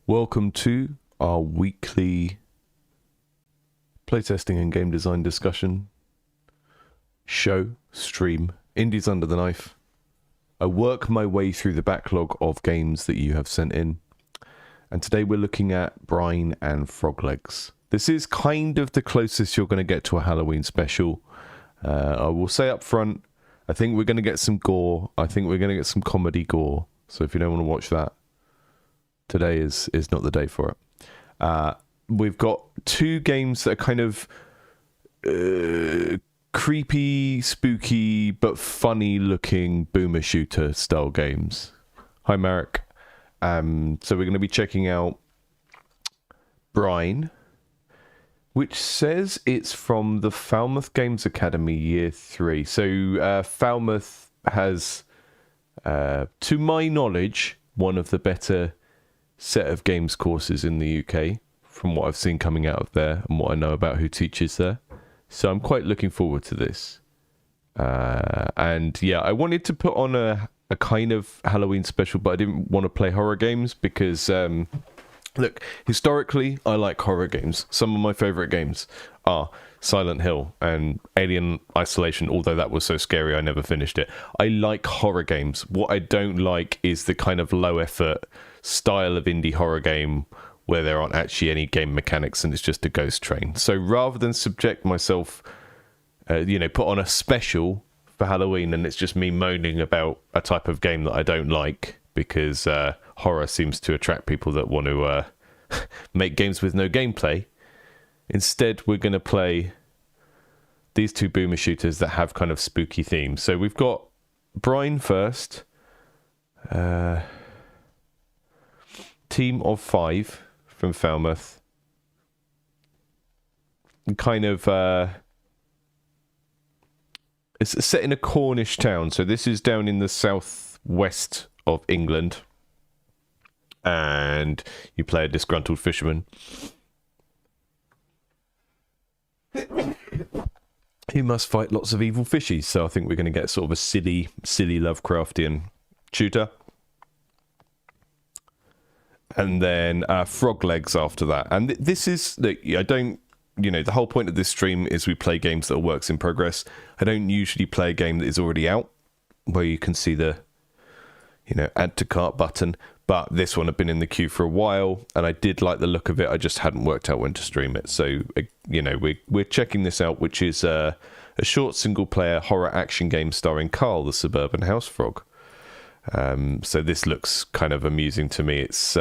Welcome to our weekly playtesting and game design discussion show, stream, Indies Under the Knife. I work my way through the backlog of games that you have sent in, and today we're looking at Brine and Frog Legs. This is kind of the closest you're going to get to a Halloween special. I will say up front, I think we're going to get some gore. I think we're going to get some comedy gore. So if you don't want to watch that, today is not the day for it. We've got two games that are kind of creepy, spooky, but funny-looking boomer shooter style games. Hi, Marek. So we're going to be checking out Brine, which says it's from the Falmouth Games Academy Year 3. So Falmouth has, to my knowledge, one of the better set of games courses in the UK, from what I've seen coming out of there and what I know about who teaches there. So I'm quite looking forward to this. And yeah, I wanted to put on a kind of Halloween special, but I didn't want to play horror games because... look, historically, I like horror games. Some of my favourite games are Silent Hill and Alien Isolation, although that was so scary I never finished it. I like horror games. What I don't like is the kind of low-effort style of indie horror game where there aren't actually any game mechanics and it's just a ghost train. So rather than subject myself, put on a special for Halloween and it's just me moaning about a type of game that I don't like, because horror seems to attract people that want to make games with no gameplay. Instead, we're going to play these two boomer shooters that have kind of spooky themes. So we've got Brine first. Team of 5 from Falmouth. Kind of... it's set in a Cornish town. So this is down in the southwest of England, and you play a disgruntled fisherman who must fight lots of evil fishies. So I think we're going to get sort of a silly Lovecraftian shooter, and then Frog Legs after that. And this is I don't, the whole point of this stream is we play games that are works in progress. I don't usually play a game that is already out where you can see the add to cart button, but this one had been in the queue for a while and I did like the look of it. I just hadn't worked out when to stream it. So, we're checking this out, which is a short single player horror action game starring Carl, the suburban house frog. So this looks kind of amusing to me. It's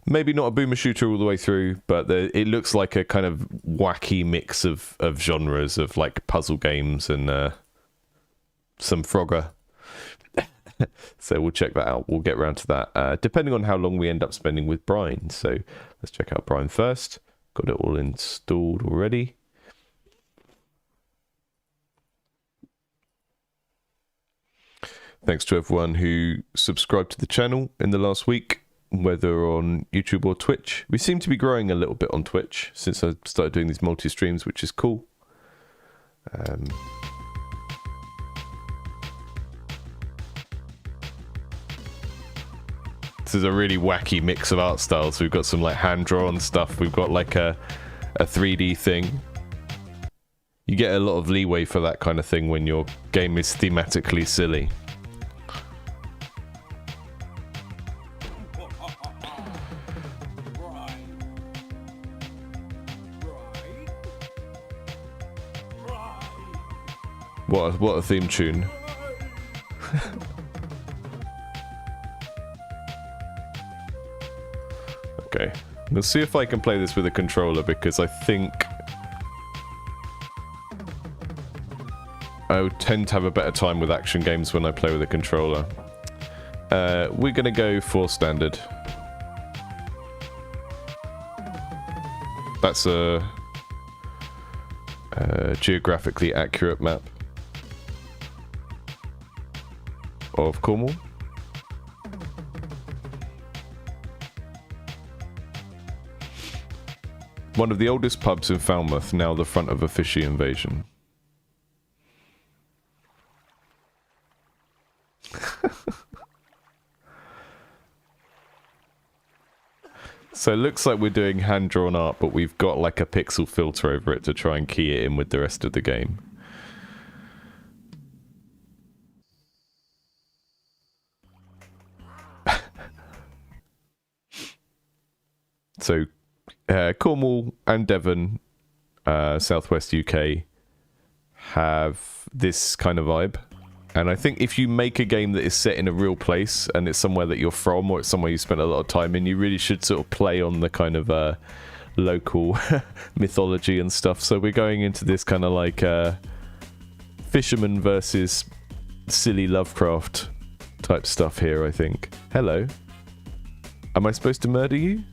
maybe not a boomer shooter all the way through, but it looks like a kind of wacky mix of genres of like puzzle games and some Frogger. So we'll check that out. We'll get around to that, depending on how long we end up spending with Brine. So let's check out Brine first. Got it all installed already. Thanks to everyone who subscribed to the channel in the last week, whether on YouTube or Twitch. We seem to be growing a little bit on Twitch since I started doing these multi-streams, which is cool. This is a really wacky mix of art styles. We've got some like hand-drawn stuff. We've got like a 3D thing. You get a lot of leeway for that kind of thing when your game is thematically silly. What a theme tune. Okay, let's see if I can play this with a controller, because I think I would tend to have a better time with action games when I play with a controller. We're gonna go for standard. That's a geographically accurate map of Cornwall. One of the oldest pubs in Falmouth, now the front of a fishy invasion. So it looks like we're doing hand-drawn art, but we've got like a pixel filter over it to try and key it in with the rest of the game. So Cornwall and Devon, Southwest UK, have this kind of vibe. And I think if you make a game that is set in a real place and it's somewhere that you're from or it's somewhere you spent a lot of time in, you really should sort of play on the kind of local mythology and stuff. So we're going into this kind of like fisherman versus silly Lovecraft type stuff here, I think. Hello. Am I supposed to murder you?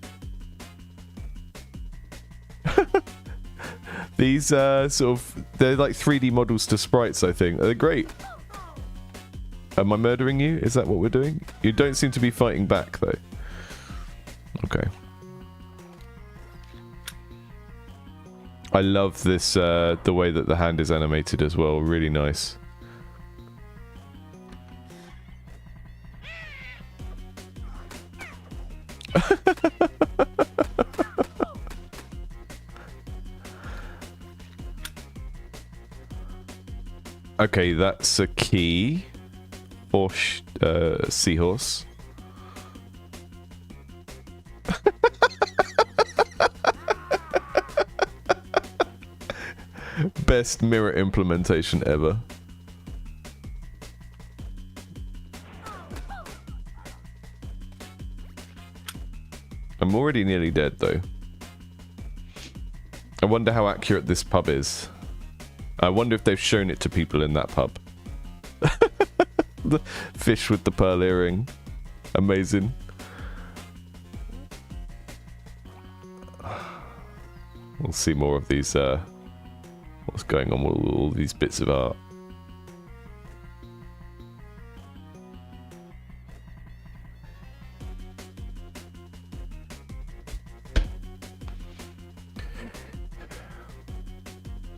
These sort of, they're like 3D models to sprites, I think. They're great. Am I murdering you? Is that what we're doing? You don't seem to be fighting back, though. Okay. I love this, the way that the hand is animated as well. Really nice. Okay, that's a key. Or seahorse. Best mirror implementation ever. I'm already nearly dead though. I wonder how accurate this pub is. I wonder if they've shown it to people in that pub. The fish with the pearl earring. Amazing. We'll see more of these, what's going on with all these bits of art.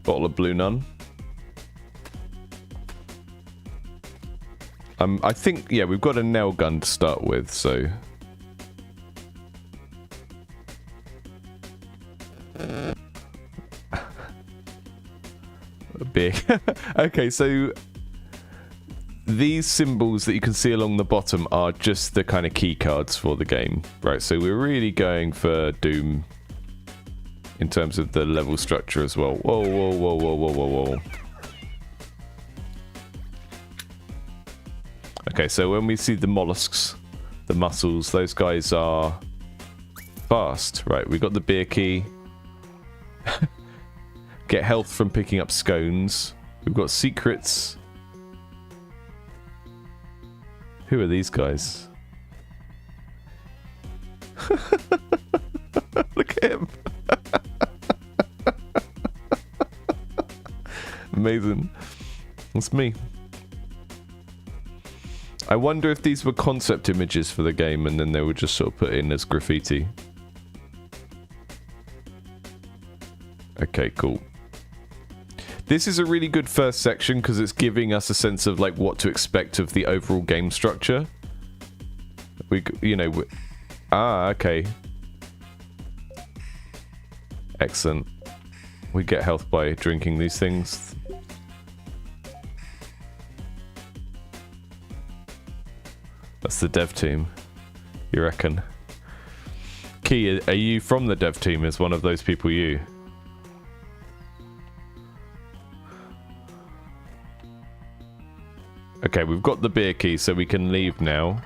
Bottle of Blue Nun. I think, yeah, we've got a nail gun to start with, so... Big. Okay, so... These symbols that you can see along the bottom are just the kind of key cards for the game. Right, so we're really going for Doom in terms of the level structure as well. Whoa, whoa, whoa, whoa, whoa, whoa, whoa. Okay, so when we see the mollusks, the mussels, those guys are fast. Right, we got the beer key. Get health from picking up scones. We've got secrets. Who are these guys? Look at him. Amazing. That's me. I wonder if these were concept images for the game and then they were just sort of put in as graffiti. Okay, cool. This is a really good first section because it's giving us a sense of like what to expect of the overall game structure. Okay. Excellent. We get health by drinking these things. That's the dev team, you reckon? Key, are you from the dev team? Is one of those people you? Okay, we've got the beer key, so we can leave now.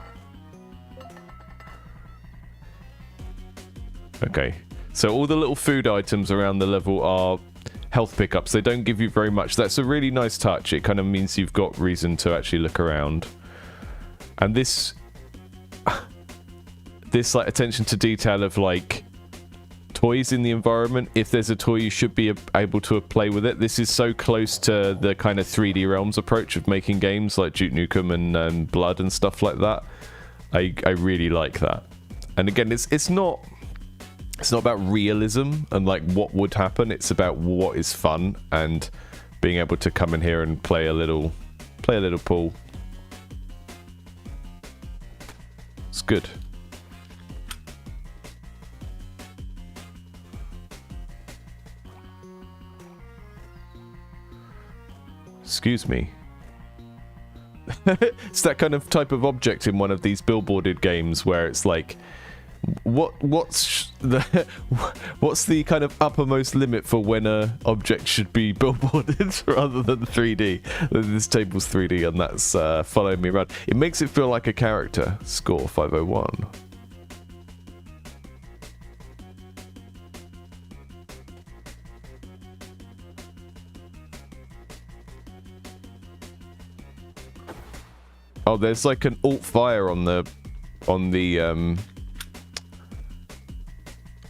Okay, so all the little food items around the level are health pickups. They don't give you very much. That's a really nice touch. It kind of means you've got reason to actually look around. And this like attention to detail of like toys in the environment. If there's a toy, you should be able to play with it. This is so close to the kind of 3D Realms approach of making games like Duke Nukem and Blood and stuff like that. I really like that. And again, it's not about realism and like what would happen. It's about what is fun and being able to come in here and play a little pool. It's good. Excuse me. It's that kind of type of object in one of these billboarded games where it's like, what's the kind of uppermost limit for when a object should be billboarded rather than 3D? This table's 3D and that's following me around. It makes it feel like a character. Score 501. Oh, there's like an alt fire on the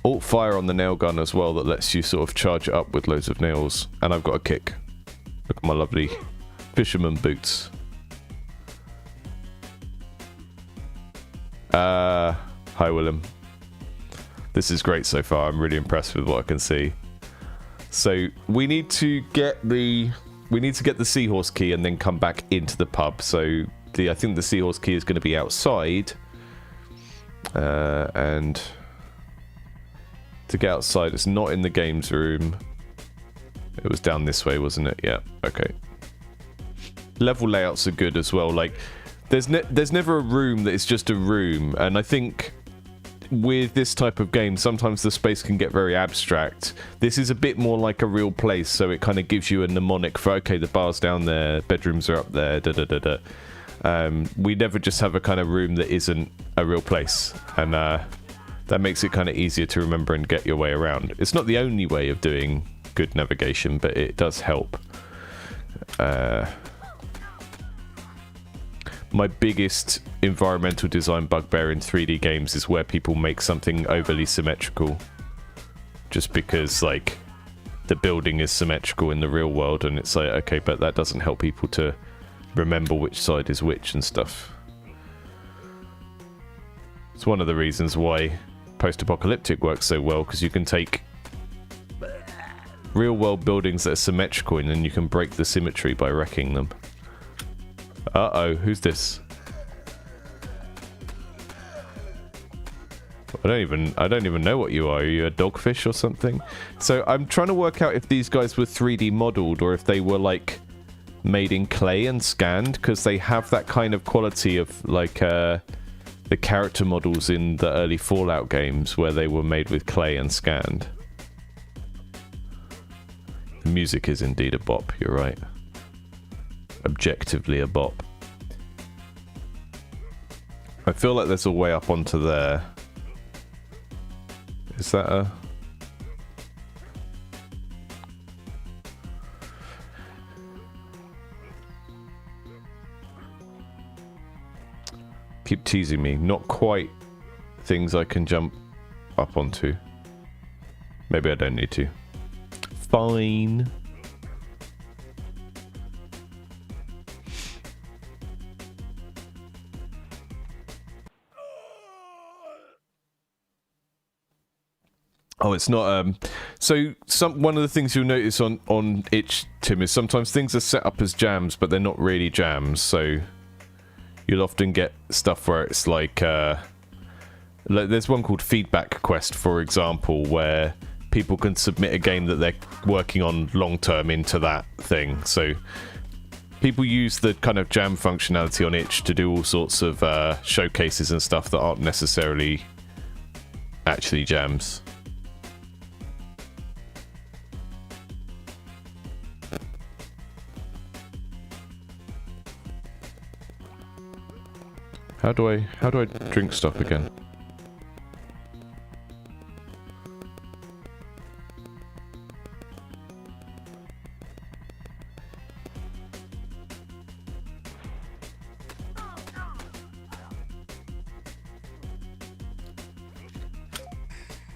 alt fire on the nail gun as well that lets you sort of charge it up with loads of nails. And I've got a kick. Look at my lovely fisherman boots. Hi Willem. This is great so far. I'm really impressed with what I can see. So we need to get the seahorse key and then come back into the pub. So I think the seahorse key is going to be outside, and to get outside, it's not in the games room. It was down this way, wasn't it? Yeah. Okay. Level layouts are good as well. Like, there's never a room that is just a room, and I think with this type of game, sometimes the space can get very abstract. This is a bit more like a real place, so it kind of gives you a mnemonic for, okay, the bar's down there, bedrooms are up there, da da da da. We never just have a kind of room that isn't a real place, and that makes it kind of easier to remember and get your way around. It's not the only way of doing good navigation, but it does help. My biggest environmental design bugbear in 3D games is where people make something overly symmetrical. Just because, like, the building is symmetrical in the real world, and it's like, okay, but that doesn't help people to remember which side is which and stuff. It's one of the reasons why post-apocalyptic works so well, because you can take real-world buildings that are symmetrical and then you can break the symmetry by wrecking them. Uh-oh, who's this? I don't even know what you are. Are you a dogfish or something? So I'm trying to work out if these guys were 3D modeled or if they were like made in clay and scanned, because they have that kind of quality of like the character models in the early Fallout games where they were made with clay and scanned. The music is indeed a bop, you're right. Objectively a bop. I feel like there's a way up onto there. Is that a... Keep teasing me. Not quite things I can jump up onto. Maybe I don't need to. Fine. Oh, it's not. So one of the things you'll notice on itch, Tim, is sometimes things are set up as jams, but they're not really jams. So you'll often get stuff where it's like there's one called Feedback Quest, for example, where people can submit a game that they're working on long term into that thing. So people use the kind of jam functionality on itch to do all sorts of showcases and stuff that aren't necessarily actually jams. How do I drink stuff again?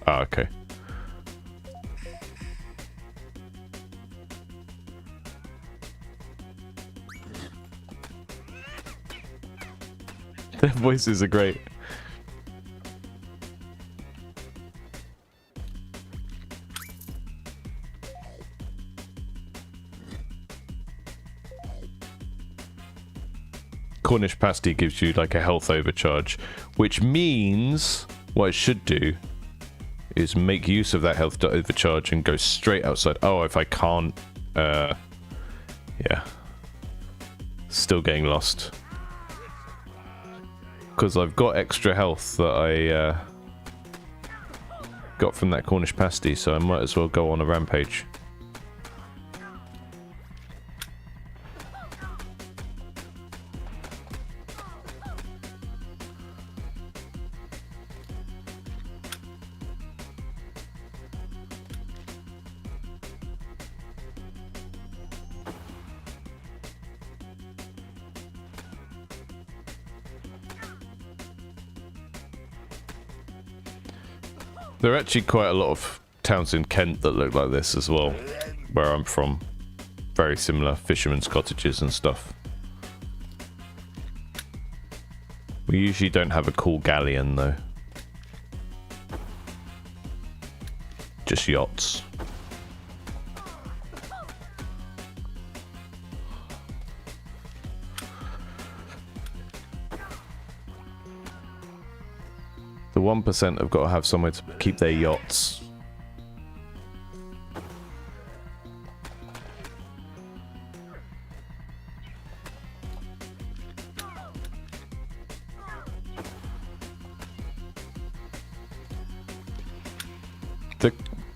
Ah, okay. Their voices are great. Cornish pasty gives you like a health overcharge, which means what it should do is make use of that health overcharge and go straight outside. Oh, if I can't, yeah. Still getting lost. Because I've got extra health that I got from that Cornish pasty, so I might as well go on a rampage. There are actually quite a lot of towns in Kent that look like this as well, where I'm from. Very similar, fishermen's cottages and stuff. We usually don't have a cool galleon though. Just yachts. The 1% have got to have somewhere to keep their yachts.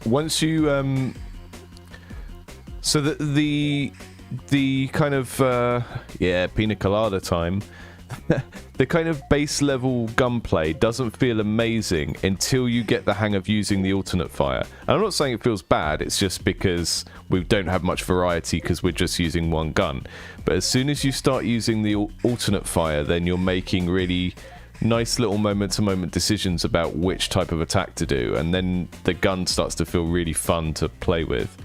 Once you so the kind of pina colada time. The kind of base level gunplay doesn't feel amazing until you get the hang of using the alternate fire. And I'm not saying it feels bad, it's just because we don't have much variety because we're just using one gun. But as soon as you start using the alternate fire, then you're making really nice little moment-to-moment decisions about which type of attack to do, and then the gun starts to feel really fun to play with.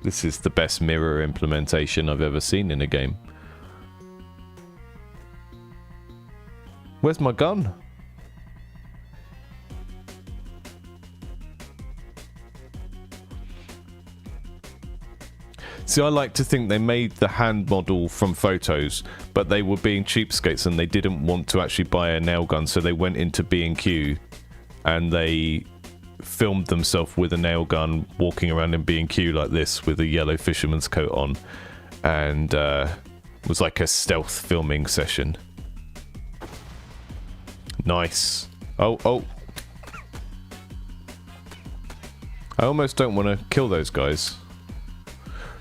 This is the best mirror implementation I've ever seen in a game. Where's my gun? See, I like to think they made the hand model from photos, but they were being cheapskates and they didn't want to actually buy a nail gun, so they went into B&Q and they filmed themselves with a nail gun walking around in B&Q like this with a yellow fisherman's coat on, and was like a stealth filming session. Nice. Oh. I almost don't want to kill those guys.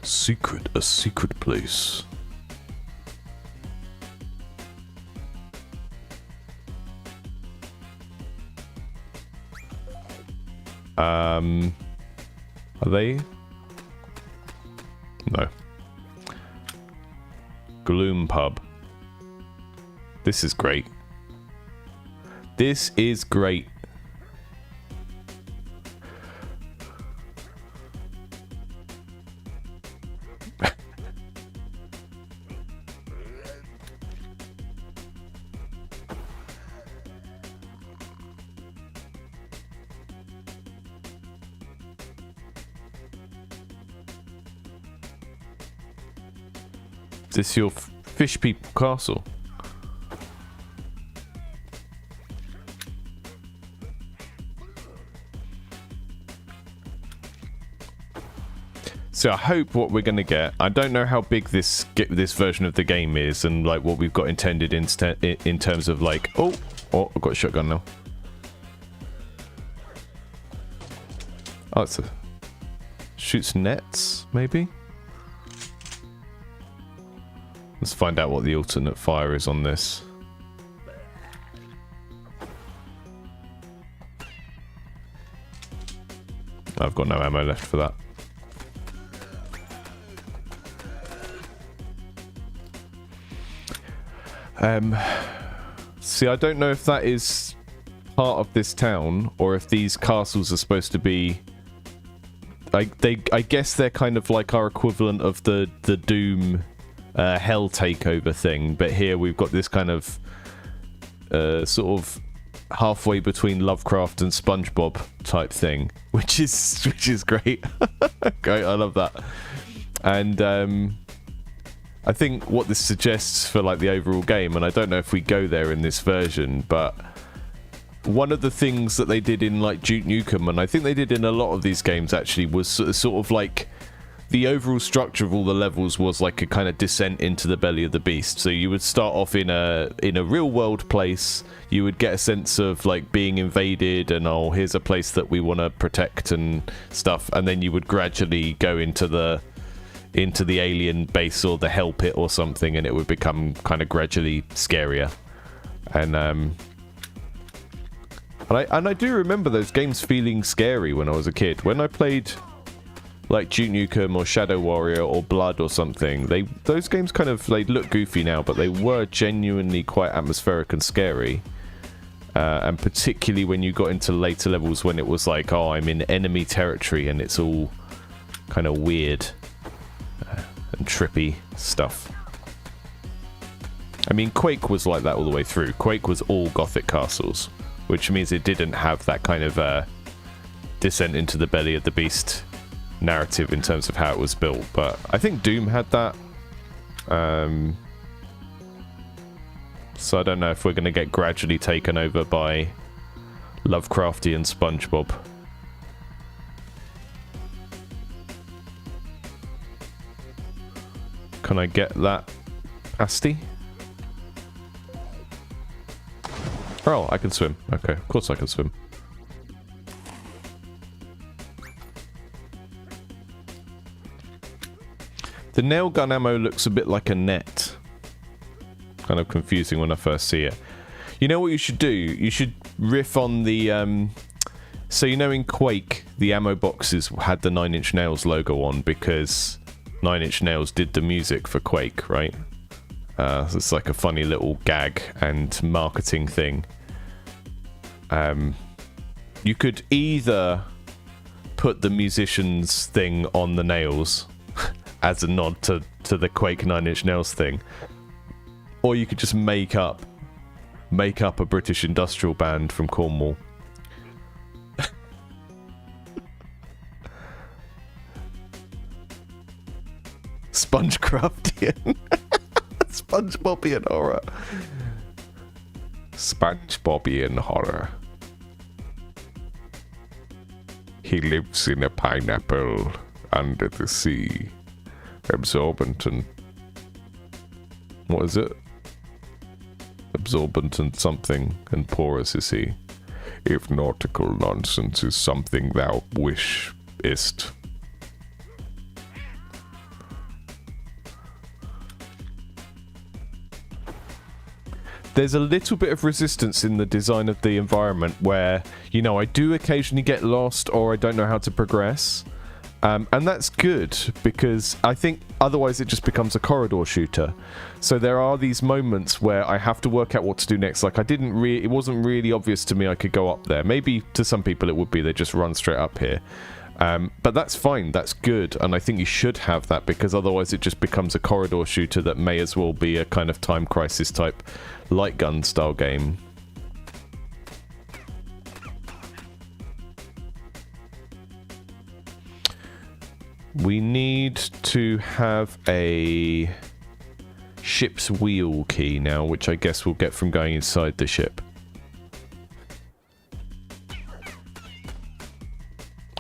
A secret place. Are they? No. Gloom Pub. This is great. This is great. Is this your fish people castle? So I hope what we're going to get, I don't know how big this version of the game is and like what we've got intended in terms of like, oh, I've got a shotgun now. Oh, it's a shoots nets, maybe? Let's find out what the alternate fire is on this. I've got no ammo left for that. See, I don't know if that is part of this town or if these castles are supposed to be. I guess they're kind of like our equivalent of the Doom Hell takeover thing, but here we've got this kind of sort of halfway between Lovecraft and SpongeBob type thing, which is great. Great, I love that. And I think what this suggests for like the overall game, and I don't know if we go there in this version, but one of the things that they did in like Duke Nukem, and I think they did in a lot of these games actually, was sort of like the overall structure of all the levels was like a kind of descent into the belly of the beast. So you would start off in a real world place. You would get a sense of like being invaded, and oh, here's a place that we want to protect and stuff. And then you would gradually go into the alien base or the hell pit or something, and it would become kind of gradually scarier. And I do remember those games feeling scary when I was a kid. When I played like Duke Nukem or Shadow Warrior or Blood or something, those games kind of, they look goofy now, but they were genuinely quite atmospheric and scary. And particularly when you got into later levels when it was like, oh, I'm in enemy territory and it's all kind of weird and trippy stuff. I mean, Quake was like that all the way through. Quake was all Gothic castles, which means it didn't have that kind of descent into the belly of the beast narrative in terms of how it was built. But I think Doom had that. So I don't know if we're going to get gradually taken over by Lovecraftian SpongeBob. Can I get that pasty? Oh, I can swim. Okay, of course I can swim. The nail gun ammo looks a bit like a net. Kind of confusing when I first see it. You know what you should do? You should riff on the... So you know in Quake, the ammo boxes had the 9 Inch Nails logo on because 9 Inch Nails did the music for Quake, right? So it's like a funny little gag and marketing thing. You could either put the musician's thing on the nails as a nod to the Quake 9 Inch Nails thing, or you could just make up a British industrial band from Cornwall. Spongecraftian. SpongeBobian horror. SpongeBobian horror. He lives in a pineapple under the sea. Absorbent and... what is it? Absorbent and something, and porous is he. If nautical nonsense is something thou wishest. There's a little bit of resistance in the design of the environment where, you know, I do occasionally get lost or I don't know how to progress. And that's good, because I think otherwise it just becomes a corridor shooter. So there are these moments where I have to work out what to do next. Like it wasn't really obvious to me I could go up there. Maybe to some people it would be, they just run straight up here. But that's fine, that's good, and I think you should have that, because otherwise it just becomes a corridor shooter that may as well be a kind of Time Crisis type light gun style game. We need to have a ship's wheel key now, which I guess we'll get from going inside the ship.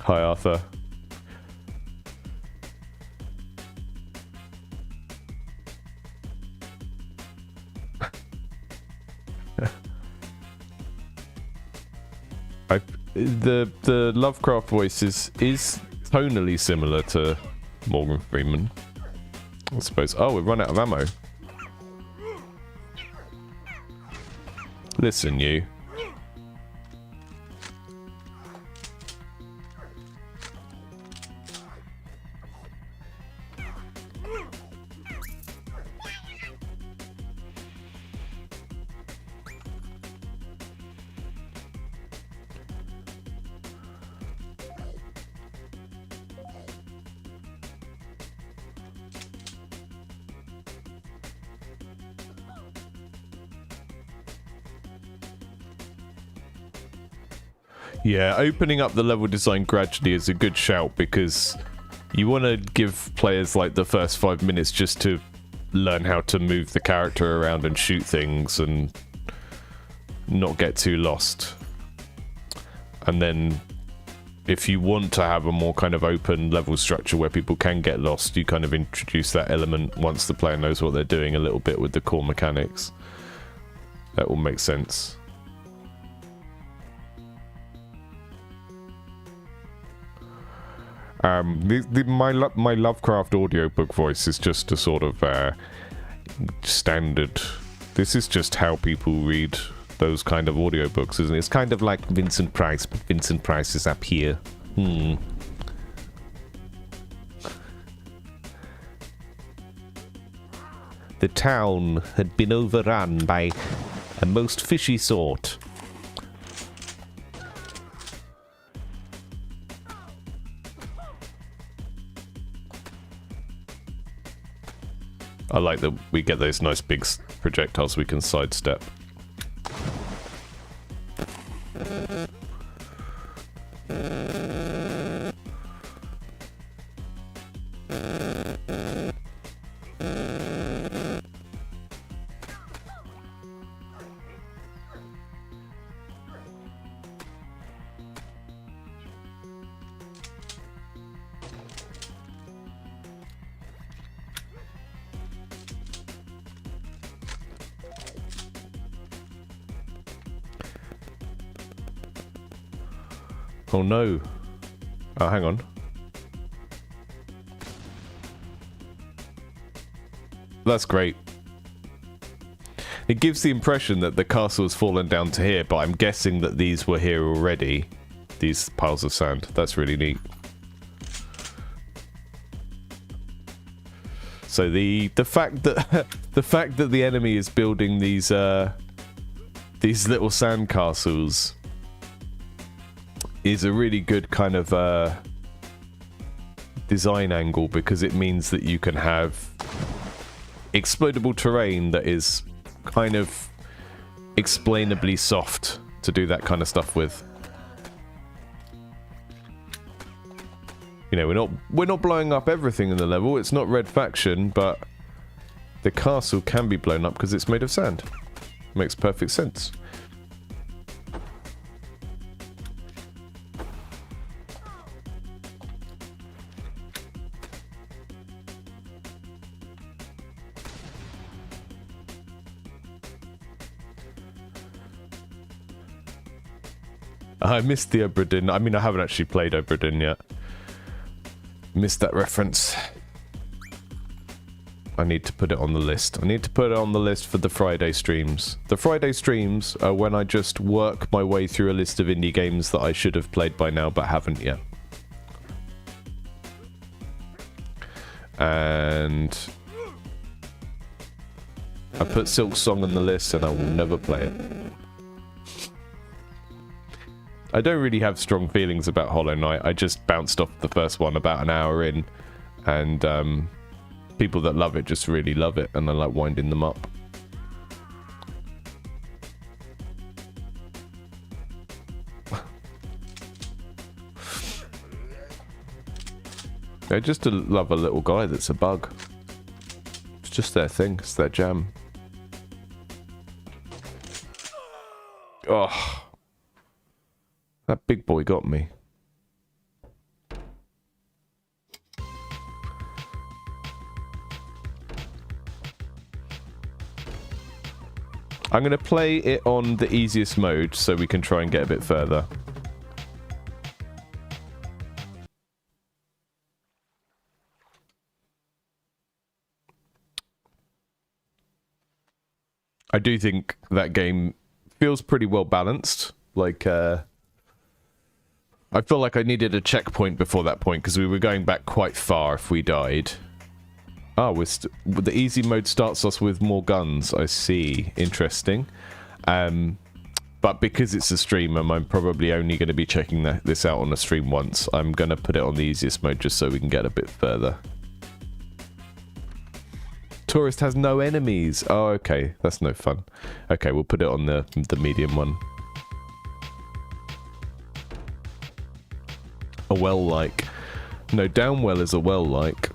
Hi, Arthur. The Lovecraft voice is tonally similar to Morgan Freeman, I suppose. Oh, we've run out of ammo. Listen, you. Yeah, opening up the level design gradually is a good shout, because you want to give players like the first 5 minutes just to learn how to move the character around and shoot things and not get too lost. And then if you want to have a more kind of open level structure where people can get lost, you kind of introduce that element once the player knows what they're doing a little bit with the core mechanics. That will make sense. My Lovecraft audiobook voice is just a sort of standard. This is just how people read those kind of audiobooks, isn't it? It's kind of like Vincent Price, but Vincent Price is up here. The town had been overrun by a most fishy sort. I like that we get those nice big projectiles we can sidestep. Oh no. Oh, hang on. That's great. It gives the impression that the castle has fallen down to here, but I'm guessing that these were here already. These piles of sand. That's really neat. So the fact that the fact that the enemy is building these little sand castles is a really good kind of design angle, because it means that you can have explodable terrain that is kind of explainably soft to do that kind of stuff with. You know, we're not blowing up everything in the level. It's not Red Faction, but the castle can be blown up because it's made of sand. Makes perfect sense. I missed the Obra Dinn. I mean, I haven't actually played Obra Dinn yet. Missed that reference. I need to put it on the list. I need to put it on the list for the Friday streams. The Friday streams are when I just work my way through a list of indie games that I should have played by now but haven't yet. And I put Silk Song on the list and I will never play it. I don't really have strong feelings about Hollow Knight. I just bounced off the first one about an hour in, and people that love it just really love it, and I like winding them up. I just love a little guy that's a bug. It's just their thing. It's their jam. Oh. That big boy got me. I'm going to play it on the easiest mode so we can try and get a bit further. I do think that game feels pretty well balanced. Like, I feel like I needed a checkpoint before that point because we were going back quite far if we died. Oh, the easy mode starts us with more guns. I see. Interesting. But because it's a stream and I'm probably only going to be checking this out on a stream once, I'm going to put it on the easiest mode just so we can get a bit further. Tourist has no enemies. Oh, okay. That's no fun. Okay, we'll put it on the medium one. A well-like. No, downwell is a well-like.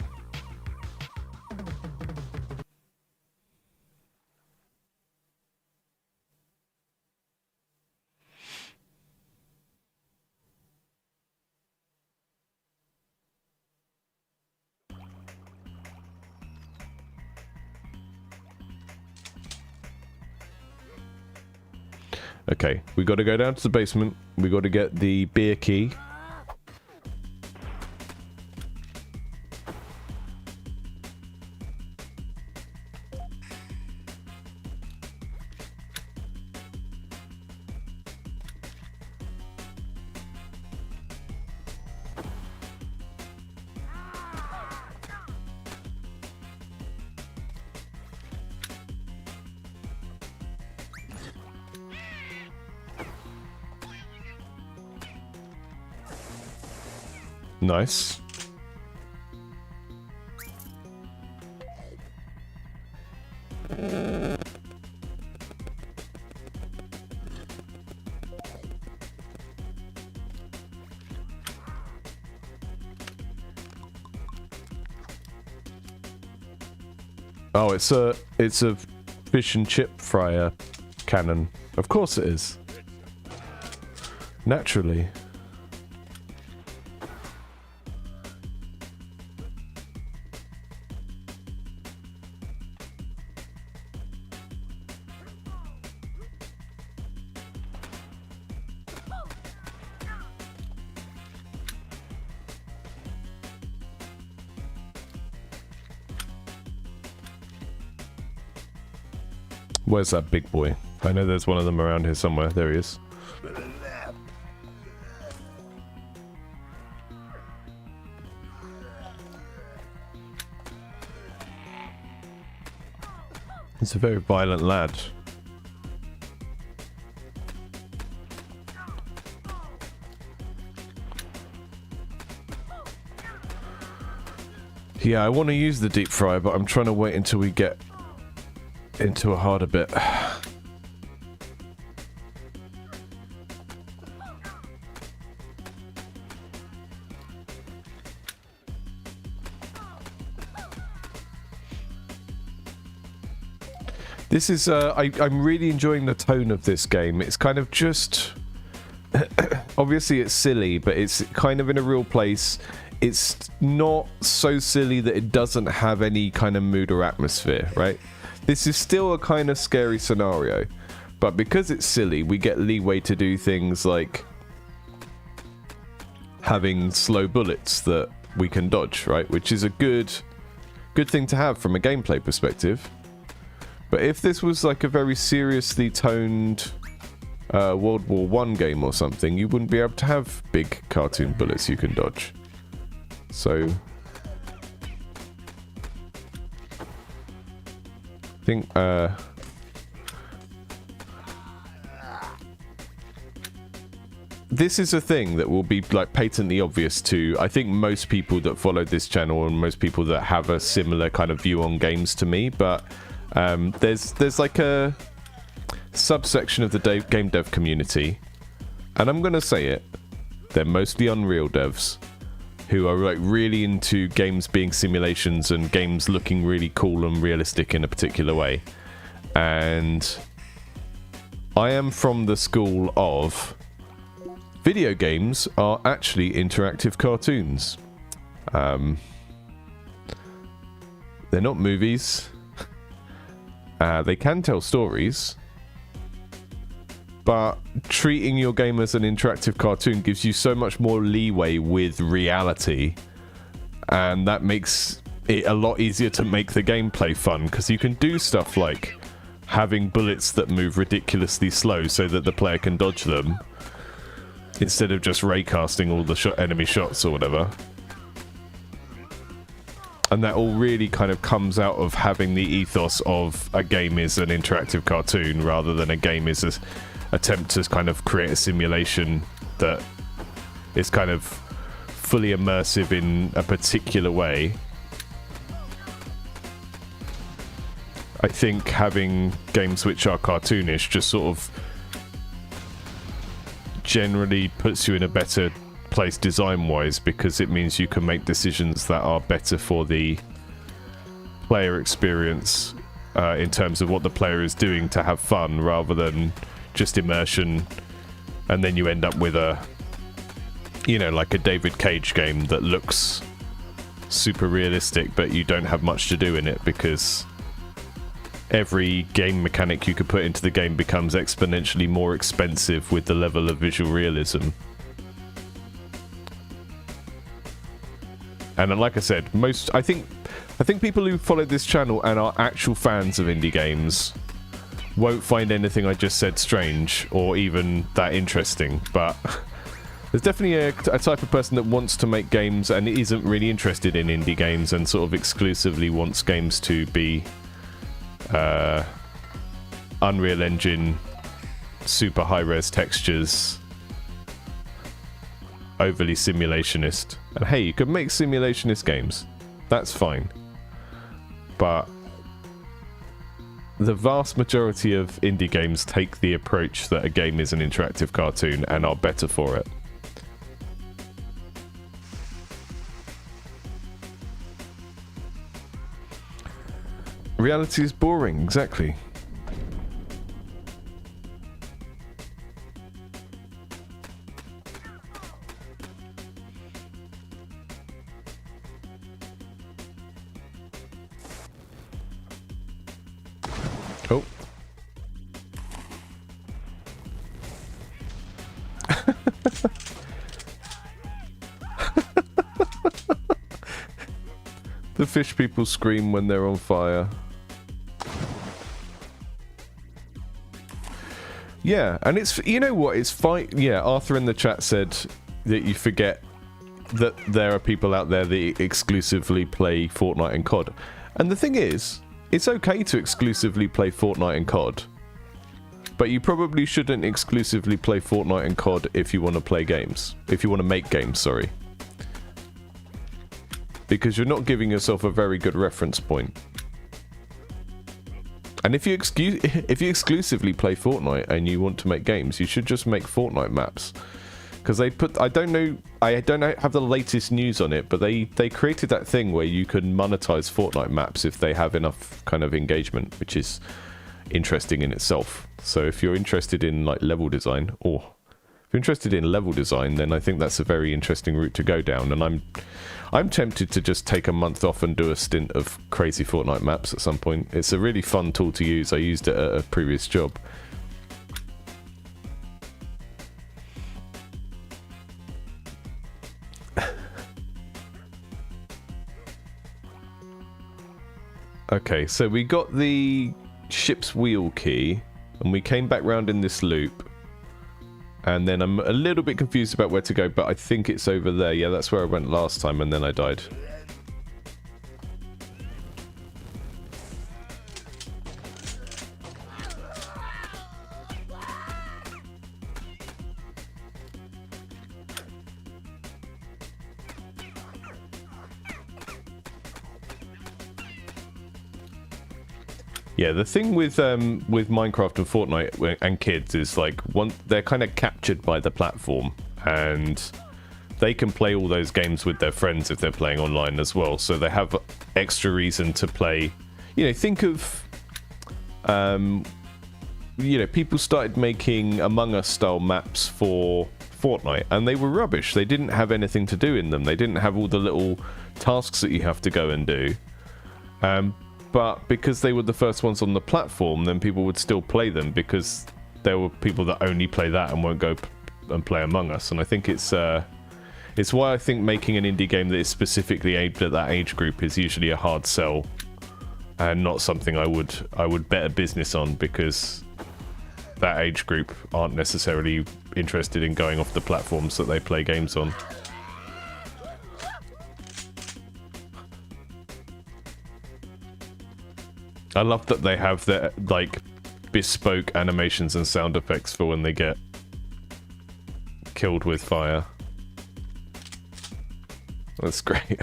Okay, we got to go down to the basement. We got to get the beer key. Nice. Oh, it's a fish and chip fryer cannon. Of course it is. Naturally. Where's that big boy? I know there's one of them around here somewhere. There he is. He's a very violent lad. Yeah, I want to use the deep fryer, but I'm trying to wait until we get into a harder bit. This is, I'm really enjoying the tone of this game. It's kind of just... obviously it's silly, but it's kind of in a real place. It's not so silly that it doesn't have any kind of mood or atmosphere, right? This is still a kind of scary scenario, but because it's silly, we get leeway to do things like having slow bullets that we can dodge, right? Which is a good thing to have from a gameplay perspective. But if this was like a very seriously toned World War I game or something, you wouldn't be able to have big cartoon bullets you can dodge. So I think this is a thing that will be like patently obvious to, I think, most people that follow this channel and most people that have a similar kind of view on games to me, but there's like a subsection of the game dev community, and I'm gonna say it, they're mostly Unreal devs who are like really into games being simulations and games looking really cool and realistic in a particular way. And I am from the school of video games are actually interactive cartoons. They're not movies. They can tell stories, but treating your game as an interactive cartoon gives you so much more leeway with reality, and that makes it a lot easier to make the gameplay fun, because you can do stuff like having bullets that move ridiculously slow so that the player can dodge them, instead of just raycasting all the enemy shots or whatever. And that all really kind of comes out of having the ethos of a game is an interactive cartoon rather than a game is an attempt to kind of create a simulation that is kind of fully immersive in a particular way. I think having games which are cartoonish just sort of generally puts you in a better place design-wise, because it means you can make decisions that are better for the player experience in terms of what the player is doing to have fun, rather than just immersion, and then you end up with a, you know, like a David Cage game that looks super realistic but you don't have much to do in it because every game mechanic you could put into the game becomes exponentially more expensive with the level of visual realism. And like I said, I think people who follow this channel and are actual fans of indie games won't find anything I just said strange or even that interesting, but there's definitely a type of person that wants to make games and isn't really interested in indie games and sort of exclusively wants games to be Unreal Engine, super high-res textures, overly simulationist. And hey, you can make simulationist games. That's fine. But the vast majority of indie games take the approach that a game is an interactive cartoon and are better for it. Reality is boring, exactly. Oh. The fish people scream when they're on fire. Yeah, and it's, you know what, it's fine. Yeah, Arthur in the chat said that you forget that there are people out there that exclusively play Fortnite and COD. And the thing is, it's okay to exclusively play Fortnite and COD, but you probably shouldn't exclusively play Fortnite and COD if you want to play games. If you want to make games, sorry. Because you're not giving yourself a very good reference point. And if you exclusively play Fortnite and you want to make games, you should just make Fortnite maps. Because they put, I don't know, have the latest news on it, but they created that thing where you can monetize Fortnite maps if they have enough kind of engagement, which is interesting in itself. So if you're interested in like level design, or if you're interested in level design, then I think that's a very interesting route to go down. And I'm tempted to just take a month off and do a stint of crazy Fortnite maps at some point. It's a really fun tool to use. I used it at a previous job. Okay, so we got the ship's wheel key, and we came back round in this loop. And then I'm a little bit confused about where to go, but I think it's over there. Yeah, that's where I went last time, and then I died. Yeah, the thing with Minecraft and Fortnite and kids is like they're kind of captured by the platform, and they can play all those games with their friends if they're playing online as well. So they have extra reason to play. You know, think of you know, people started making Among Us style maps for Fortnite, and they were rubbish. They didn't have anything to do in them. They didn't have all the little tasks that you have to go and do. But because they were the first ones on the platform, then people would still play them because there were people that only play that and won't go and play Among Us. And I think it's why I think making an indie game that is specifically aimed at that age group is usually a hard sell, and not something I would bet a business on, because that age group aren't necessarily interested in going off the platforms that they play games on. I love that they have their like bespoke animations and sound effects for when they get killed with fire. That's great.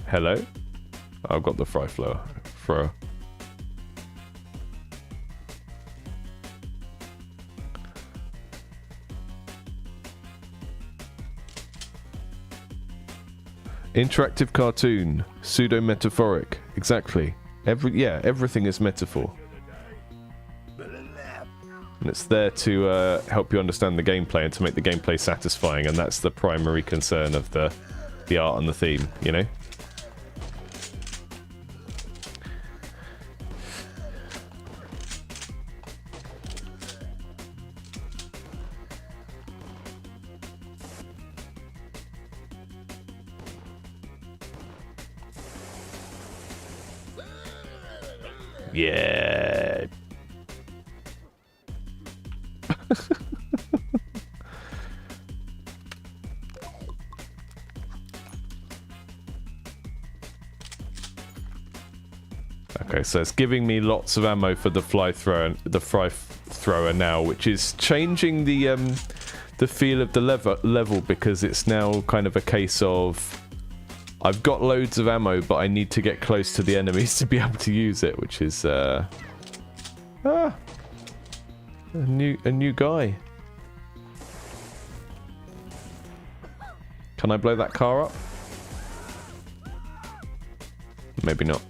Hello? I've got the fry thrower. Interactive cartoon, pseudo-metaphoric, exactly. Everything is metaphor. And it's there to help you understand the gameplay and to make the gameplay satisfying, and that's the primary concern of the art and the theme, you know? Yeah. Okay, so it's giving me lots of ammo for the fly thrower now, which is changing the feel of the level because it's now kind of a case of I've got loads of ammo, but I need to get close to the enemies to be able to use it, which is a new guy. Can I blow that car up? Maybe not.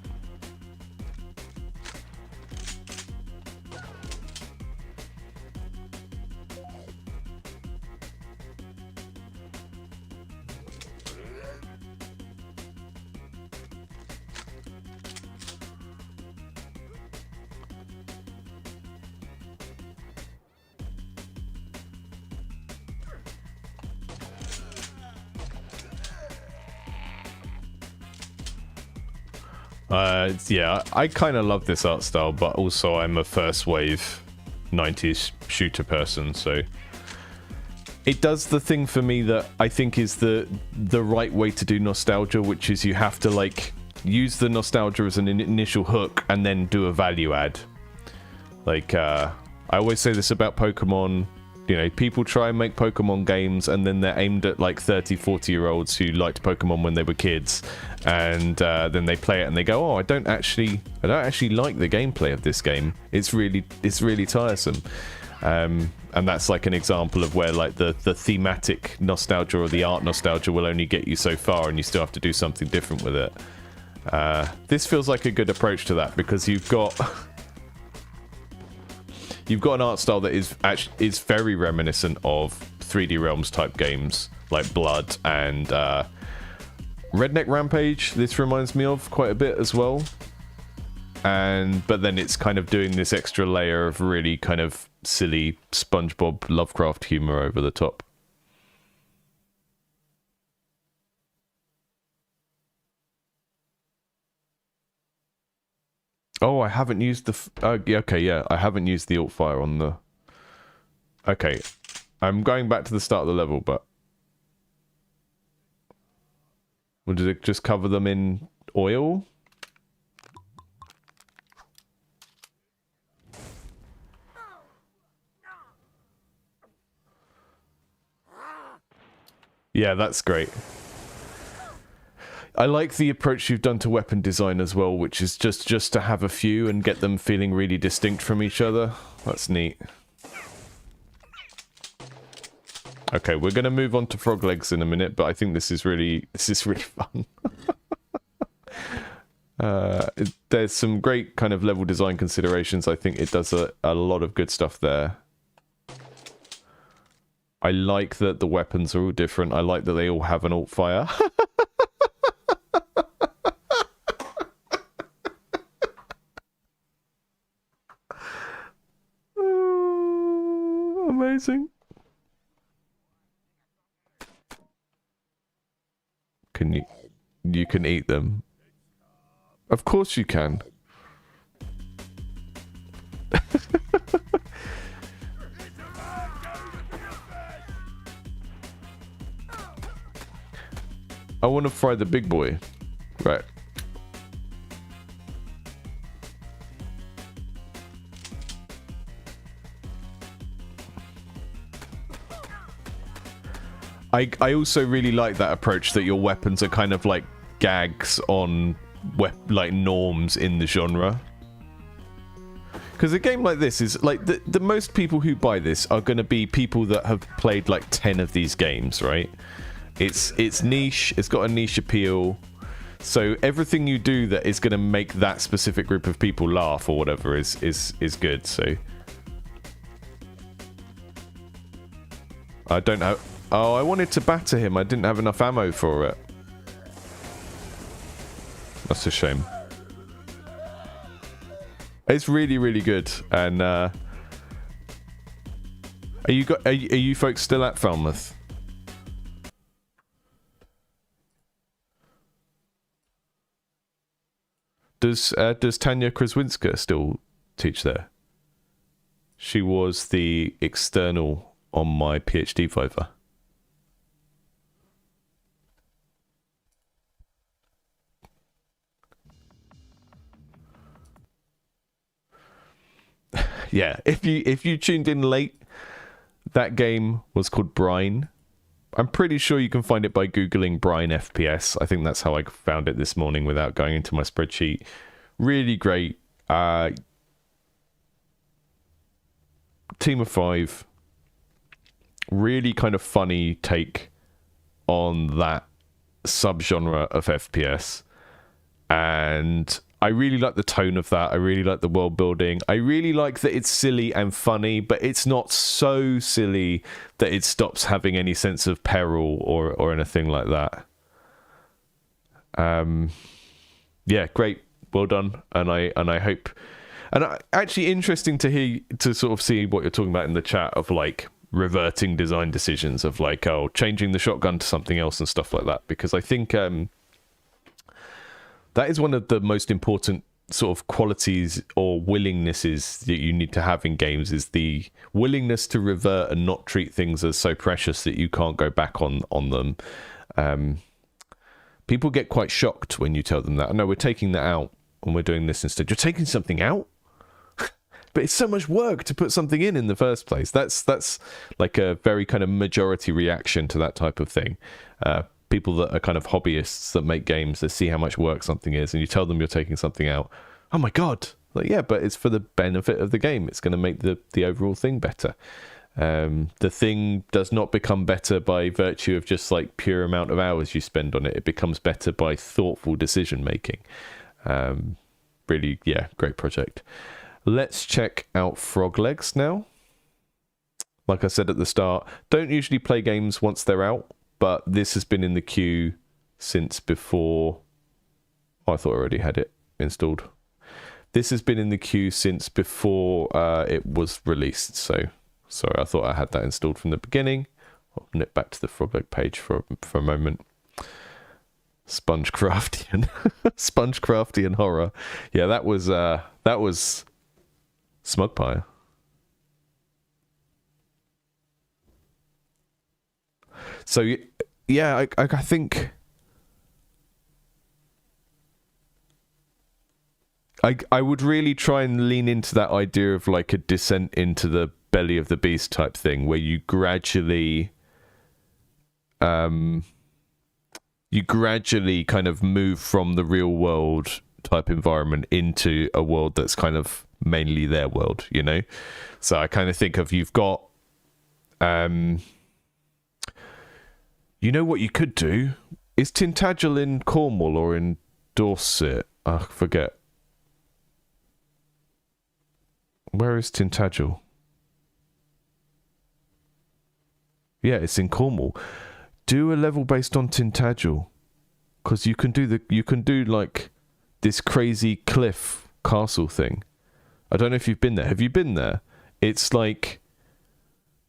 Yeah, I kind of love this art style, but also I'm a first wave 90s shooter person, so it does the thing for me that I think is the right way to do nostalgia, which is you have to like use the nostalgia as an initial hook and then do a value add. Like I always say this about Pokemon. You know, people try and make Pokemon games and then they're aimed at like 30-40-year-olds who liked Pokemon when they were kids, and then they play it and they go, oh, I don't actually like the gameplay of this game. It's really tiresome. And that's like an example of where like the thematic nostalgia or the art nostalgia will only get you so far, and you still have to do something different with it. This feels like a good approach to that because you've got an art style that is very reminiscent of 3D Realms type games like Blood and Redneck Rampage. This reminds me of quite a bit as well. But then it's kind of doing this extra layer of really kind of silly SpongeBob Lovecraft humor over the top. Oh, I haven't used the... okay, yeah, I haven't used the alt fire on the... Okay, I'm going back to the start of the level, but... Well, did it just cover them in oil? Yeah, that's great. I like the approach you've done to weapon design as well, which is just to have a few and get them feeling really distinct from each other. That's neat. Okay, we're going to move on to frog legs in a minute, but I think this is really fun. There's some great kind of level design considerations. I think it does a lot of good stuff there. I like that the weapons are all different. I like that they all have an alt fire. Amazing. You can eat them? Of course you can. I want to fry the big boy. Right. I also really like that approach that your weapons are kind of like gags on like norms in the genre. Because a game like this is like the most people who buy this are going to be people that have played like 10 of these games, right? It's niche, it's got a niche appeal. So everything you do that is going to make that specific group of people laugh or whatever is good. So I don't know. Oh, I wanted to batter him. I didn't have enough ammo for it. That's a shame. It's really, really good. And are you folks still at Falmouth? Does Tanya Kraswinska still teach there? She was the external on my PhD Viva. Yeah, if you tuned in late, that game was called BRINE. I'm pretty sure you can find it by Googling BRINE FPS. I think that's how I found it this morning without going into my spreadsheet. Really great. Team of 5. Really kind of funny take on that subgenre of FPS. And I really like the tone of that. I really like the world building. I really like that it's silly and funny, but it's not so silly that it stops having any sense of peril or anything like that. Yeah, great, well done, and I hope. And actually, interesting to hear, to sort of see what you're talking about in the chat of like reverting design decisions of like, oh, changing the shotgun to something else and stuff like that, because I think that is one of the most important sort of qualities or willingnesses that you need to have in games, is the willingness to revert and not treat things as so precious that you can't go back on them. People get quite shocked when you tell them that. No, we're taking that out and we're doing this instead. You're taking something out? But it's so much work to put something in the first place. That's like a very kind of majority reaction to that type of thing. People that are kind of hobbyists that make games, they see how much work something is, and you tell them you're taking something out. Oh my god! Like, yeah, but it's for the benefit of the game. It's going to make the overall thing better. The thing does not become better by virtue of just like pure amount of hours you spend on it. It becomes better by thoughtful decision making. Really, yeah, great project. Let's check out Frog Legs now. Like I said at the start, don't usually play games once they're out, but this has been in the queue since before. Oh, I thought I already had it installed. This has been in the queue since before it was released. So, sorry, I thought I had that installed from the beginning. I'll nip back to the Frog Leg page for a moment. Spongecraftian horror. Yeah, that was Smugpire. So yeah, I think I would really try and lean into that idea of like a descent into the belly of the beast type thing, where you gradually kind of move from the real world type environment into a world that's kind of mainly their world, you know? So I kind of think of, you've got you know what you could do? Is Tintagel in Cornwall or in Dorset? I forget. Where is Tintagel? Yeah, it's in Cornwall. Do a level based on Tintagel, because you can do like this crazy cliff castle thing. I don't know if you've been there. Have you been there? It's like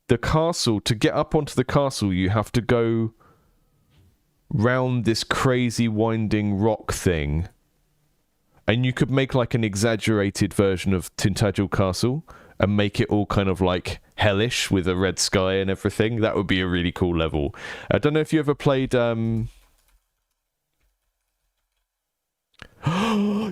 the castle. To get up onto the castle, you have to go round this crazy winding rock thing, and you could make like an exaggerated version of Tintagel Castle and make it all kind of like hellish with a red sky and everything. That would be a really cool level. I don't know if you ever played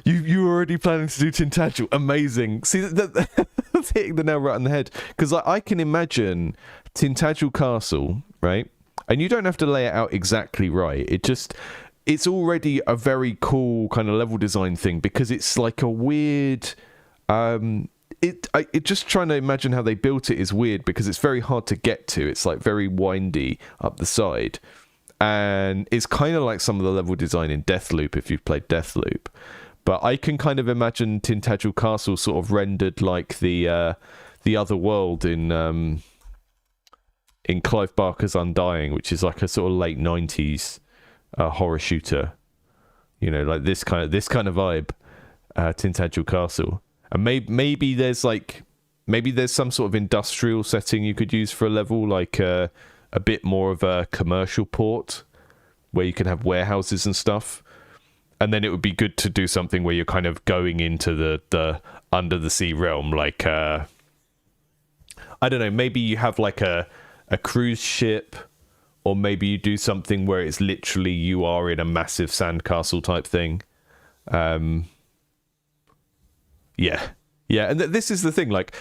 you were already planning to do Tintagel. Amazing. See, that's hitting the nail right on the head, because I can imagine Tintagel Castle, right? And you don't have to lay it out exactly right. It's already a very cool kind of level design thing, because it's like a weird just trying to imagine how they built it is weird, because it's very hard to get to. It's like very windy up the side, and it's kind of like some of the level design in Deathloop, if you've played Deathloop. But I can kind of imagine Tintagel Castle sort of rendered like the other world in Clive Barker's Undying, which is like a sort of late 90s horror shooter, you know, like this kind of vibe. Tintagel Castle. And maybe there's some sort of industrial setting you could use for a level, like a bit more of a commercial port where you can have warehouses and stuff. and then it would be good to do something where you're kind of going into the under the sea realm, like I don't know, maybe you have like a cruise ship, or maybe you do something where it's literally you are in a massive sandcastle type thing. Yeah, and this is the thing, like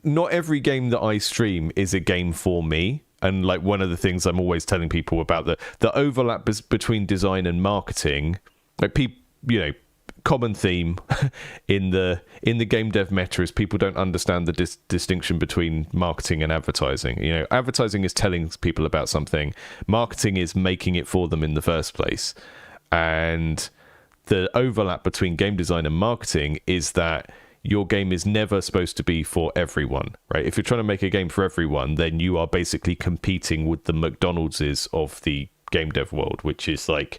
not every game that I stream is a game for me. And like one of the things I'm always telling people about the overlap between design and marketing, like people, you know, common theme in the game dev meta is people don't understand the distinction between marketing and advertising. You know, advertising is telling people about something, marketing is making it for them in the first place. And the overlap between game design and marketing is that your game is never supposed to be for everyone, right? If you're trying to make a game for everyone, then you are basically competing with the McDonald's of the game dev world, which is like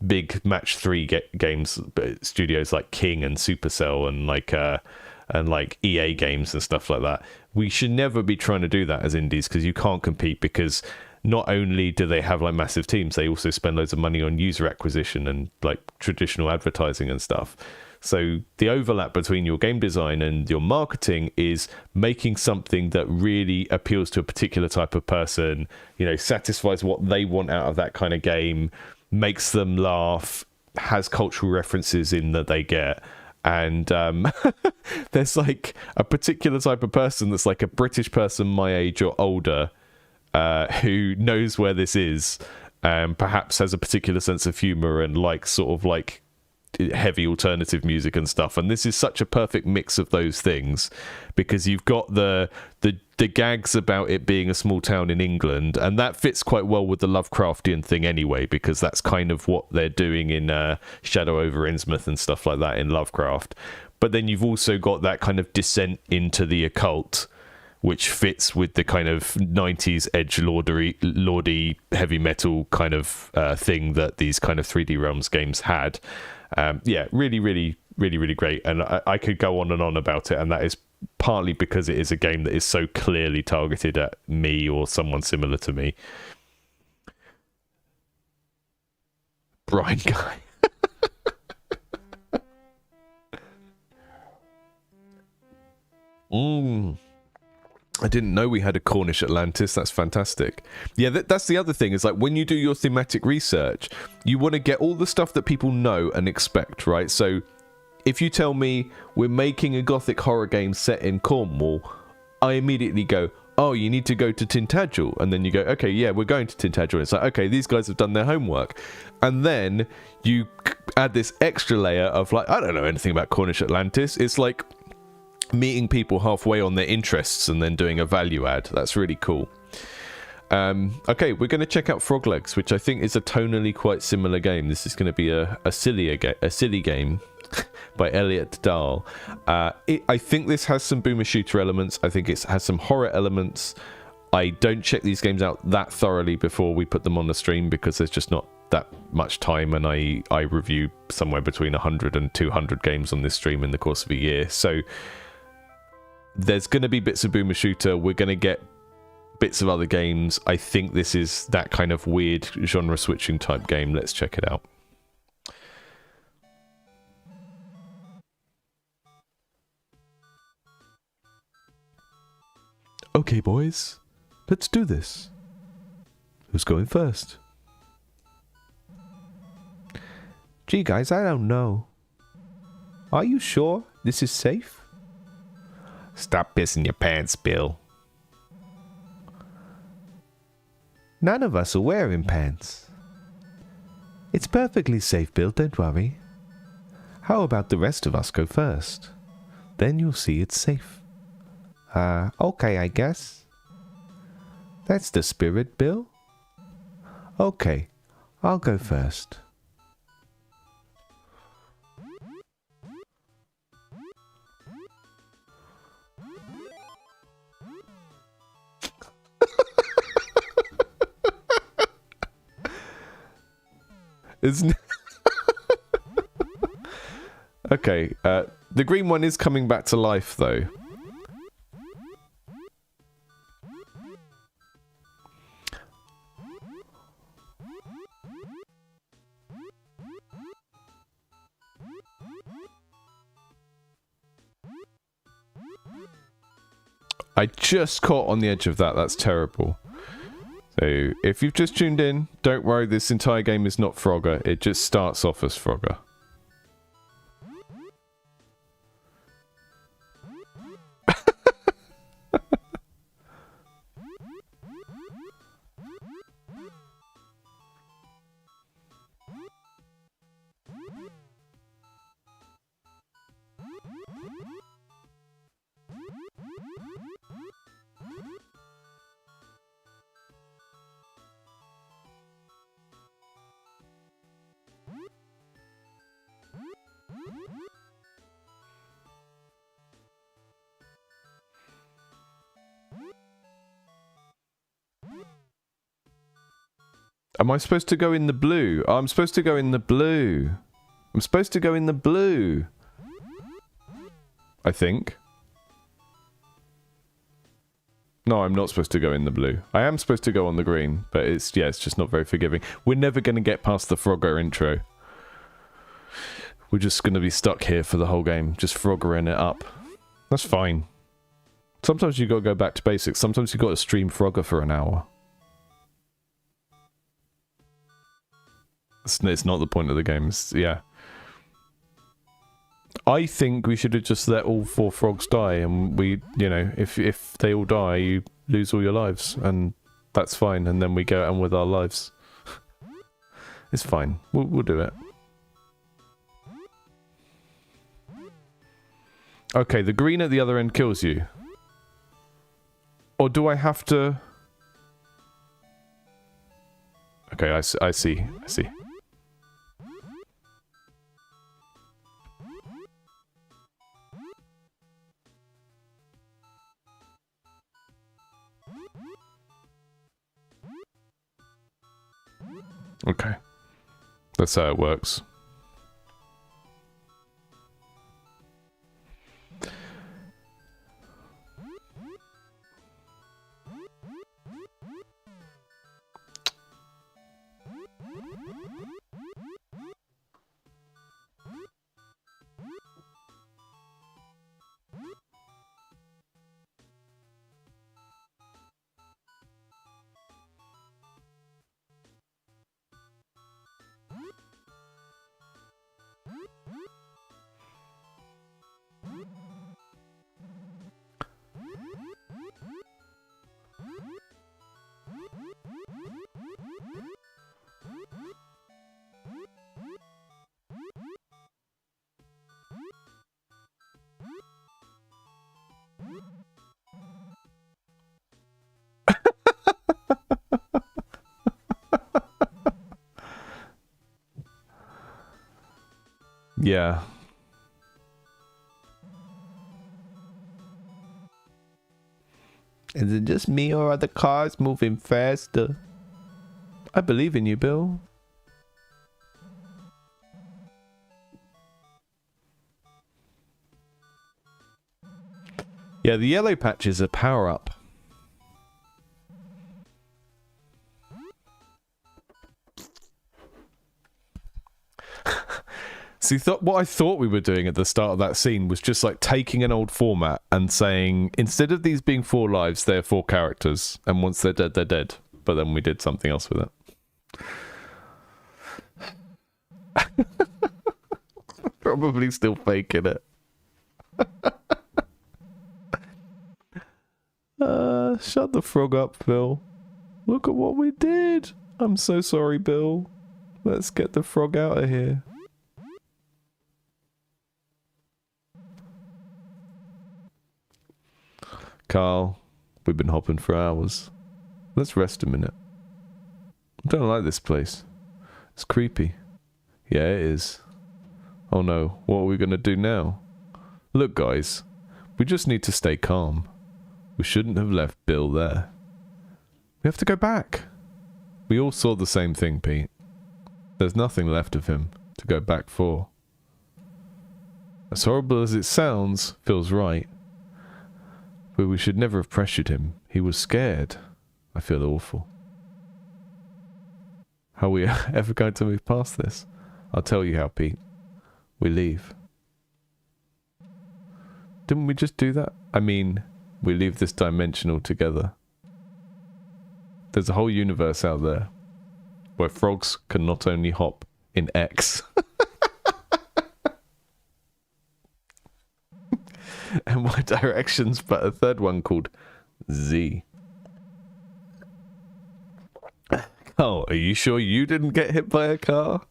big match 3 games studios like King and Supercell and like EA games and stuff like that. We should never be trying to do that as indies, because you can't compete, because not only do they have like massive teams, they also spend loads of money on user acquisition and like traditional advertising and stuff. So the overlap between your game design and your marketing is making something that really appeals to a particular type of person, you know, satisfies what they want out of that kind of game, makes them laugh, has cultural references in that they get. And there's like a particular type of person that's like a British person my age or older who knows where this is, and perhaps has a particular sense of humor and like sort of like heavy alternative music and stuff. And this is such a perfect mix of those things, because you've got the gags about it being a small town in England, and that fits quite well with the Lovecraftian thing anyway, because that's kind of what they're doing in Shadow over Innsmouth and stuff like that in Lovecraft. But then you've also got that kind of descent into the occult, which fits with the kind of 90s edge lordy heavy metal kind of thing that these kind of 3D Realms games had. Yeah, really, really, really, really great. And I could go on and on about it, and that is partly because it is a game that is so clearly targeted at me or someone similar to me. Brine guy. I didn't know we had a Cornish Atlantis. That's fantastic. Yeah, that's the other thing, is like when you do your thematic research, you want to get all the stuff that people know and expect, right? So if you tell me we're making a gothic horror game set in Cornwall, I immediately go, oh, you need to go to Tintagel. And then you go, okay, yeah, we're going to Tintagel. And it's like, okay, these guys have done their homework. And then you add this extra layer of like, I don't know anything about Cornish Atlantis. It's like meeting people halfway on their interests and then doing a value add. That's really cool. Okay, we're going to check out Frog Legs, which I think is a tonally quite similar game. This is going to be a silly game by Elliot Dahl. I think this has some boomer shooter elements. I think it has some horror elements. I don't check these games out that thoroughly before we put them on the stream, because there's just not that much time, and I review somewhere between 100 and 200 games on this stream in the course of a year. So there's going to be bits of boomer shooter. We're going to get bits of other games. I think this is that kind of weird genre switching type game. Let's check it out. Okay, boys, let's do this. Who's going first? Gee, guys, I don't know. Are you sure this is safe? Stop pissing your pants, Bill. None of us are wearing pants. It's perfectly safe, Bill, don't worry. How about the rest of us go first? Then you'll see it's safe. Okay, I guess. That's the spirit, Bill. Okay, I'll go first. Isn't okay, the green one is coming back to life, though. I just caught on the edge of that. That's terrible. So, if you've just tuned in, don't worry, this entire game is not Frogger. It just starts off as Frogger. Am I supposed to go in the blue? Oh, I'm supposed to go in the blue. I'm supposed to go in the blue. I think. No, I'm not supposed to go in the blue. I am supposed to go on the green, but it's just not very forgiving. We're never going to get past the Frogger intro. We're just going to be stuck here for the whole game, just Froggering it up. That's fine. Sometimes you got to go back to basics. Sometimes you got to stream Frogger for an hour. It's not the point of the game. Yeah. I think we should have just let all 4 frogs die, and we, you know, if they all die, you lose all your lives, and that's fine, and then we go on with our lives. It's fine. We'll do it. Okay, the green at the other end kills you. Or do I have to... Okay, I see. I see. Okay. That's how it works. Yeah. Is it just me, or are the cars moving faster? I believe in you, Bill. Yeah, the yellow patch is a power-up. See, what I thought we were doing at the start of that scene was just like taking an old format and saying, instead of these being 4 lives, they're 4 characters, and once they're dead, they're dead. But then we did something else with it. Probably still faking it. Shut the frog up, Phil. Look at what we did. I'm so sorry, Bill. Let's get the frog out of here. Carl, we've been hopping for hours. Let's rest a minute. I don't like this place. It's creepy. Yeah, it is. Oh no, what are we gonna do now? Look, guys, we just need to stay calm. We shouldn't have left Bill there. We have to go back. We all saw the same thing, Pete. There's nothing left of him to go back for. As horrible as it sounds, feels right. But we should never have pressured him. He was scared. I feel awful. How are we ever going to move past this? I'll tell you how, Pete. We leave. Didn't we just do that? I mean, we leave this dimension altogether. There's a whole universe out there where frogs can not only hop in X and Y directions, but a third one called Z. Oh, are you sure you didn't get hit by a car?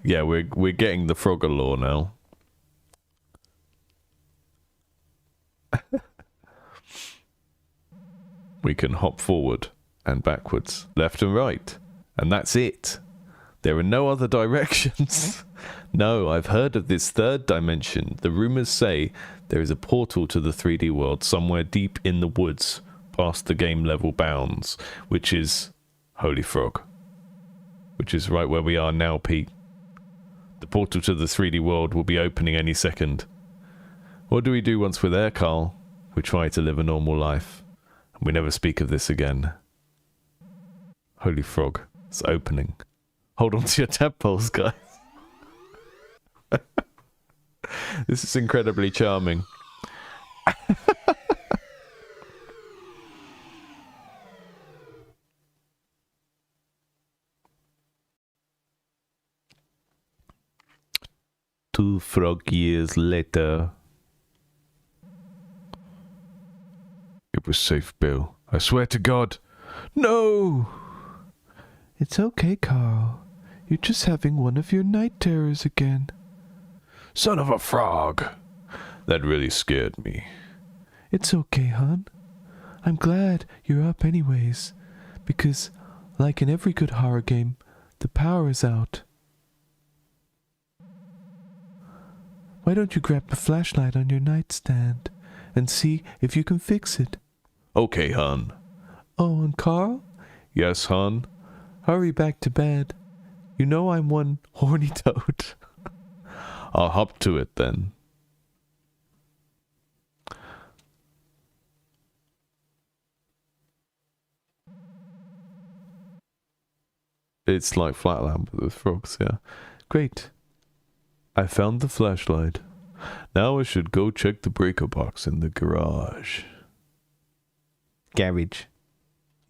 Yeah, we're getting the Frogger law now. We can hop forward and backwards, left and right, and that's it. There are no other directions. No, I've heard of this third dimension. The rumors say there is a portal to the 3D world somewhere deep in the woods, past the game level bounds, which is Holy Frog. Which is right where we are now, Pete. The portal to the 3D world will be opening any second. What do we do once we're there, Carl? We try to live a normal life. And we never speak of this again. Holy Frog. It's opening. Hold on to your tadpoles, guys. This is incredibly charming. Two frog years later. It was safe, Bill. I swear to God. No! It's okay, Carl. You're just having one of your night terrors again. Son of a frog! That really scared me. It's okay, hon. I'm glad you're up anyways. Because, like in every good horror game, the power is out. Why don't you grab the flashlight on your nightstand and see if you can fix it? Okay, hon. Oh, and Carl? Yes, hon? Hurry back to bed. You know I'm one horny toad. I'll hop to it then. It's like Flatland with frogs, yeah. Great. I found the flashlight. Now I should go check the breaker box in the garage. Garage.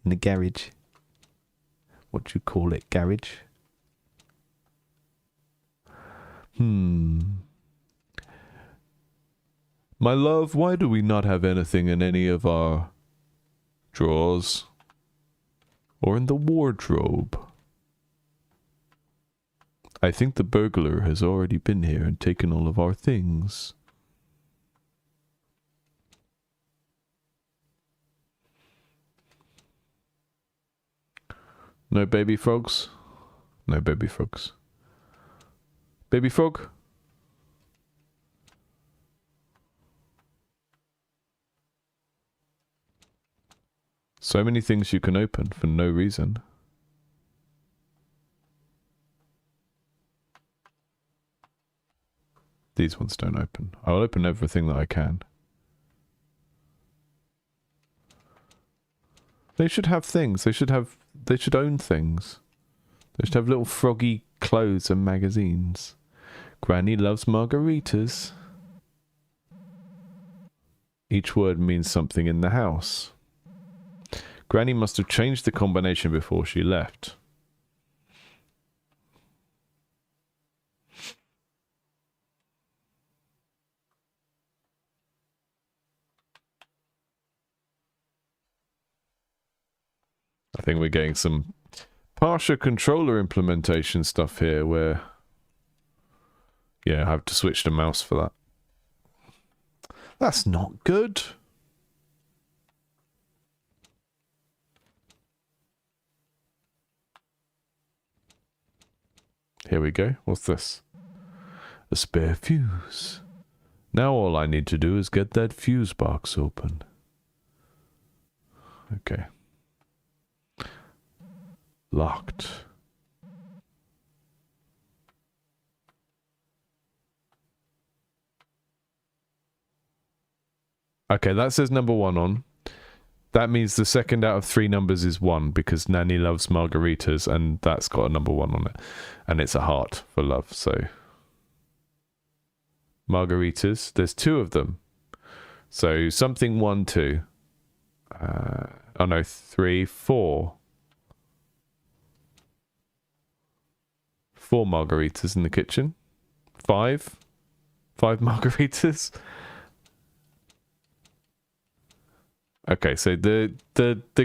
In the garage. What you call it, garage? My love, why do we not have anything in any of our drawers? Or in the wardrobe? I think the burglar has already been here and taken all of our things. No baby frogs? No baby frogs. Baby frog? So many things you can open for no reason. These ones don't open. I'll open everything that I can. They should have things. They should own things. They should have little froggy clothes and magazines. Granny loves margaritas. Each word means something in the house. Granny must have changed the combination before she left. I think we're getting some partial controller implementation stuff here where, yeah, I have to switch the mouse for that. That's not good. Here we go. What's this? A spare fuse. Now all I need to do is get that fuse box open. Okay. Locked. Okay, that says number 1 on. That means the second out of 3 numbers is 1 because Nanny loves margaritas and that's got a number 1 on it. And it's a heart for love, so. Margaritas, there's 2 of them. So something 1, 2. Oh no, 3, 4. 4 margaritas in the kitchen. 5. 5 margaritas. Okay, so the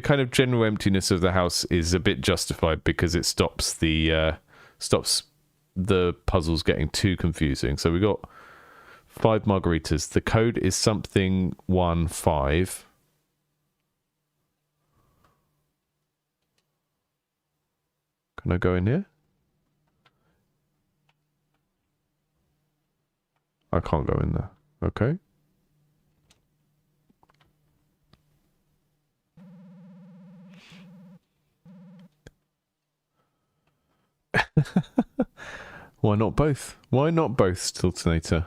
kind of general emptiness of the house is a bit justified because it stops the puzzles getting too confusing. So we got 5 margaritas. The code is something 1, 5. Can I go in here? I can't go in there. Okay. Why not both? Why not both, Stiltonator?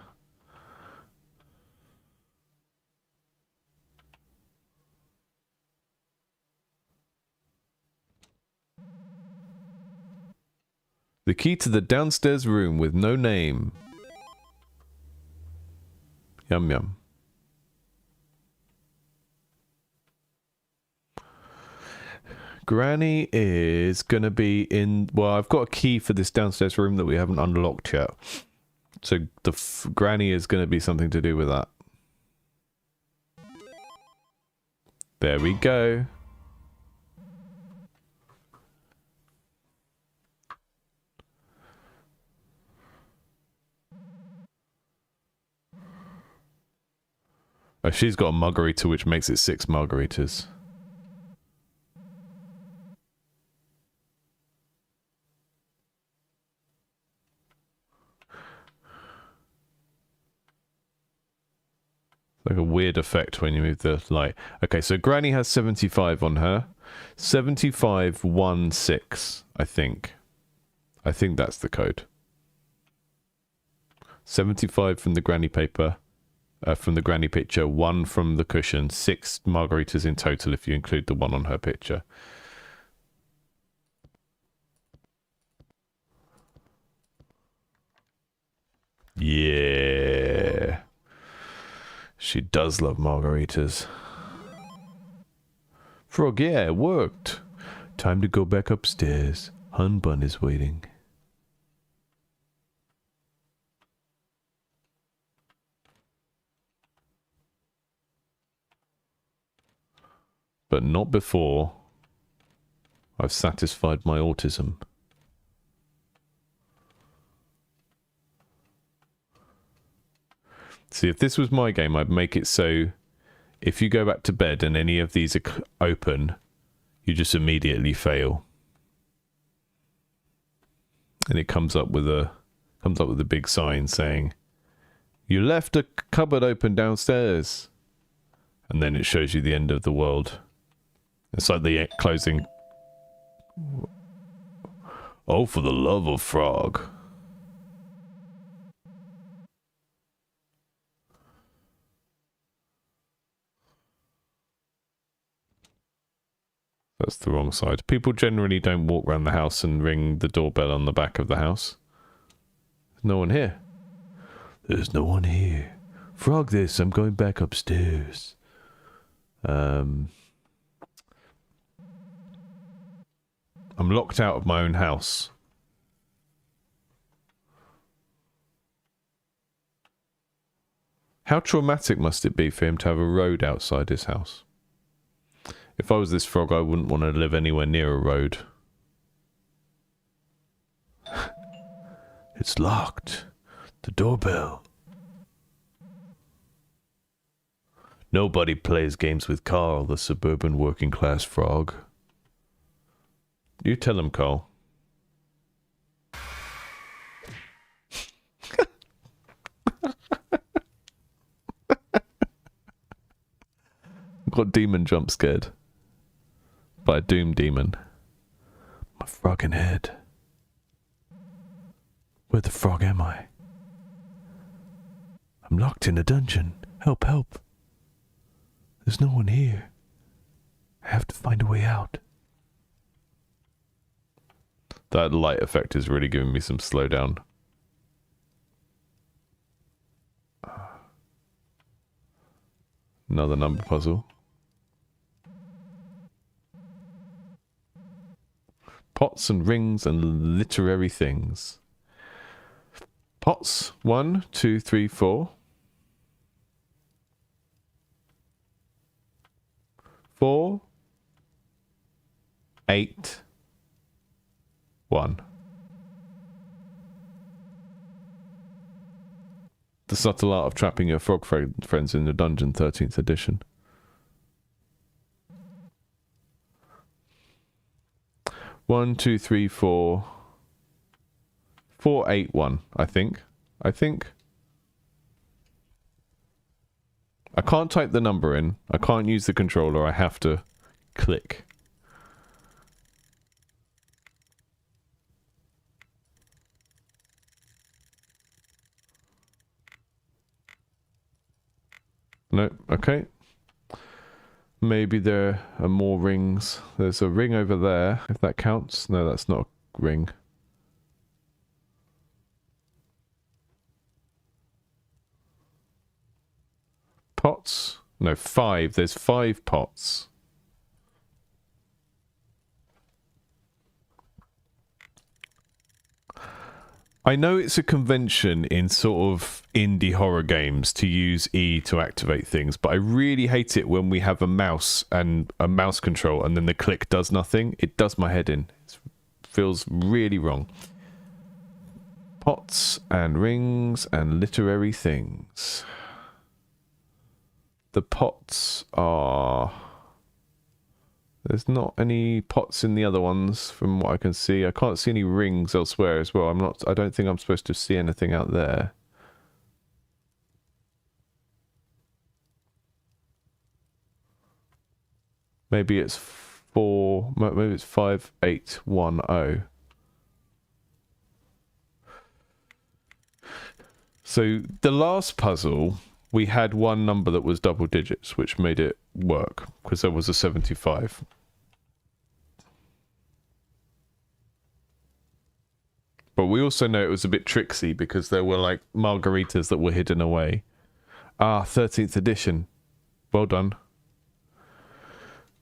The key to the downstairs room with no name. Yum yum. Granny is going to be in... Well, I've got a key for this downstairs room that we haven't unlocked yet. So the Granny is going to be something to do with that. There we go. Oh, she's got a margarita, which makes it 6 margaritas. Like a weird effect when you move the light. Okay, so Granny has 75 on her. 7516, I think. I think that's the code. 75 from the Granny paper. From the Granny picture. 1 from the cushion. 6 margaritas in total if you include the 1 on her picture. Yeah. She does love margaritas. Frog, yeah, it worked. Time to go back upstairs. Hun Bun is waiting. But not before I've satisfied my autism. See, if this was my game, I'd make it so if you go back to bed and any of these are open, you just immediately fail. And it comes up with a big sign saying, "You left a cupboard open downstairs." And then it shows you the end of the world. It's like the closing. Oh, for the love of frog. That's the wrong side. People generally don't walk around the house and ring the doorbell on the back of the house. There's no one here. There's no one here. Frog this, I'm going back upstairs. I'm locked out of my own house. How traumatic must it be for him to have a road outside his house? If I was this frog, I wouldn't want to live anywhere near a road. It's locked. The doorbell. Nobody plays games with Carl, the suburban working class frog. You tell him, Carl. Got demon jump scared. By a doom demon. My frogging head. Where the frog am I? I'm locked in a dungeon. Help, help. There's no one here. I have to find a way out. That light effect is really giving me some slowdown. Another number puzzle. Pots and rings and literary things. Pots. 1, 2, 3, 4. 4, 8, 1. The subtle art of trapping your frog friends in the dungeon, 13th edition. 1, 2, 3, 4. 4, 8, 1, I think. I can't type the number in. I can't use the controller. I have to click. No, okay. Maybe there are more rings. There's a ring over there, if that counts. No, that's not a ring. Pots? No, 5. There's 5 pots. I know it's a convention in sort of indie horror games to use E to activate things, but I really hate it when we have a mouse and a mouse control and then the click does nothing. It does my head in. It feels really wrong. Pots and rings and literary things. The pots are... There's not any pots in the other ones from what I can see. I can't see any rings elsewhere as well. I don't think I'm supposed to see anything out there. Maybe it's 4, maybe it's 5, 8, 1, 0. So the last puzzle, we had one number that was double digits, which made it work because there was a 75. But we also know it was a bit tricksy because there were like margaritas that were hidden away. Ah, 13th edition. Well done.